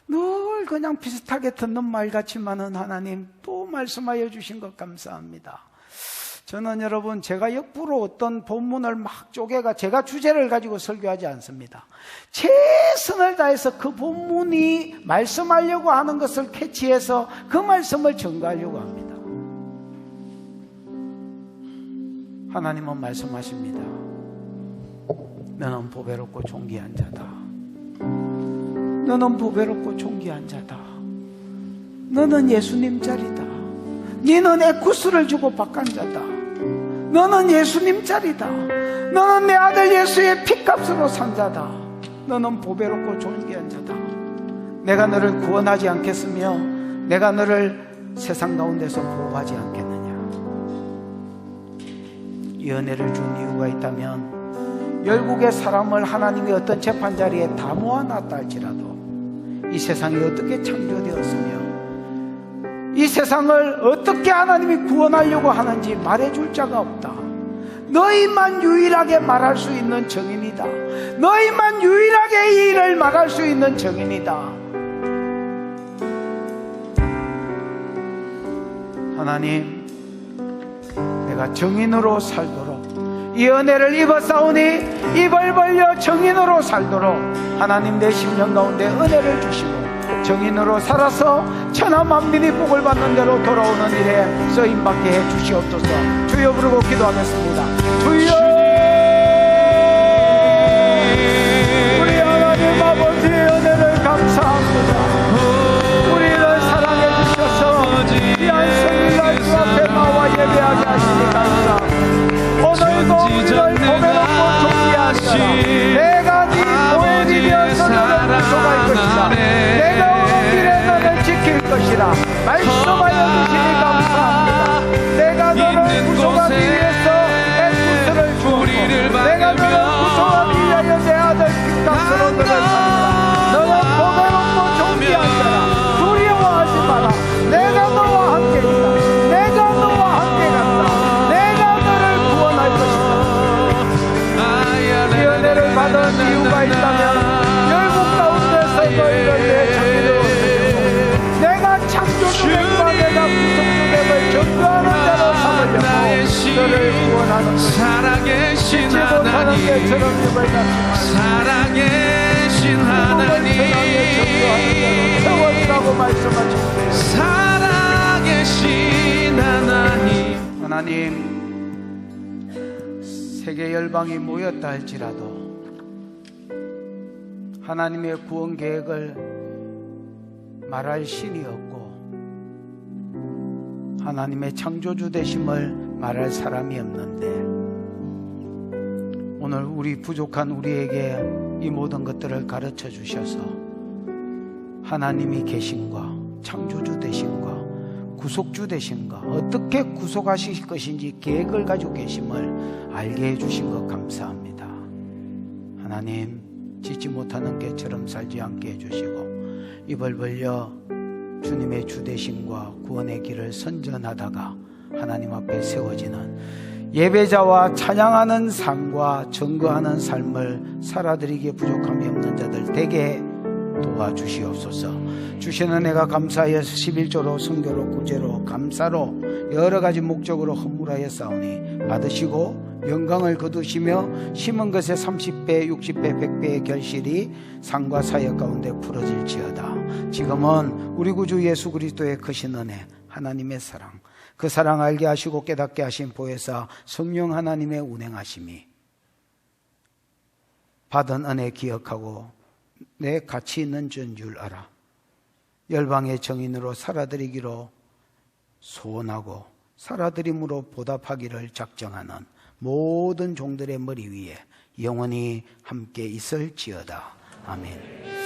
늘 그냥 비슷하게 듣는 말 같지만은 하나님 또 말씀하여 주신 것 감사합니다. 저는 여러분, 제가 역부로 어떤 본문을 막 쪼개가 제가 주제를 가지고 설교하지 않습니다. 최선을 다해서 그 본문이 말씀하려고 하는 것을 캐치해서 그 말씀을 전가하려고 합니다. 하나님은 말씀하십니다. 너는 보배롭고 존귀한 자다. 너는 보배롭고 존귀한 자다. 너는 예수님 자리다. 너는 에쿠스를 주고 바꾼 자다. 너는 예수님 자리다. 너는 내 아들 예수의 피값으로 산 자다. 너는 보배롭고 존귀한 자다. 내가 너를 구원하지 않겠으며 내가 너를 세상 가운데서 보호하지 않겠느냐. 이 은혜를 준 이유가 있다면 열국의 사람을 하나님이 어떤 재판자리에 다 모아놨다 할지라도 이 세상이 어떻게 창조되었으며 이 세상을 어떻게 하나님이 구원하려고 하는지 말해줄 자가 없다. 너희만 유일하게 말할 수 있는 정인이다. 너희만 유일하게 이 일을 말할 수 있는 정인이다. 하나님, 내가 정인으로 살도록 이 은혜를 입었사오니 입을 벌려 정인으로 살도록 하나님 내 심령 가운데 은혜를 주시고 정인으로 살아서 천하 만민이 복을 받는 대로 돌아오는 일에 쓰임받게 해 주시옵소서. 주여 부르고 기도하겠습니다. 주여, 우리 하나님 아버지의 은혜를 감사합니다. 우리를 사랑해 주셔서 귀한 성일날 주 앞에 나와 예배하게 하시니 감사합니다. 오늘도 우리를 보배롭고 존귀한 자라. 내가 네 보혜리면서 너를 구속할 것이다. 내가 오는 길에 너를 지킬 것이라 말씀하여 주시니 감사합니다. 내가 너를 구속하기 위해서 에쿠스를 주었고 내가 너를 구속하기 위하여 내 아들 피값으로 너를 삽니다. 너는 보배롭고 존귀한 자라. 두려워하지 마라. 내가 너와 함께 있다. 내가 너와 함께 간다. 내가 너를 구원할 것이다. 이 은혜를 받은 이유가 있다면 열국 가운데서 너희를 내 자기로 드리고 내가 창조주됨과 내가 구속주됨을 전도하는 자로 삼으려고 너를 구원하는 것이다. 살아계신 잊지 못하는 개처럼 입을 닫지 살아계신 하나님, 세워지라고 말씀하셨어요. 살아계신 하나님. 하나님, 세계 열방이 모였다 할지라도 하나님의 구원 계획을 말할 신이 없고 하나님의 창조주 되심을 말할 사람이 없는데 오늘 우리 부족한 우리에게 이 모든 것들을 가르쳐 주셔서 하나님이 계신과 창조주 되신과 구속주 되신가, 어떻게 구속하실 것인지 계획을 가지고 계심을 알게 해주신 것 감사합니다. 하나님, 짓지 못하는 개처럼 살지 않게 해주시고 입을 벌려 주님의 주 되심과 구원의 길을 선전하다가 하나님 앞에 세워지는 예배자와 찬양하는 삶과 증거하는 삶을 살아드리기에 부족함이 없는 자들 되게 도와주시옵소서. 주신 은혜가 감사하여 11조로 성교로 구제로 감사로 여러 가지 목적으로 헌물하여 싸우니 받으시고 영광을 거두시며 심은 것에 30배 60배 100배의 결실이 상과 사역 가운데 풀어질지어다. 지금은 우리 구주 예수 그리스도의 크신 은혜, 하나님의 사랑, 그 사랑 알게 하시고 깨닫게 하신 보혜사 성령 하나님의 운행하심이 받은 은혜 기억하고 내 가치 있는 줄 알아 열방의 정인으로 살아드리기로 소원하고 살아드림으로 보답하기를 작정하는 모든 종들의 머리 위에 영원히 함께 있을지어다. 아멘.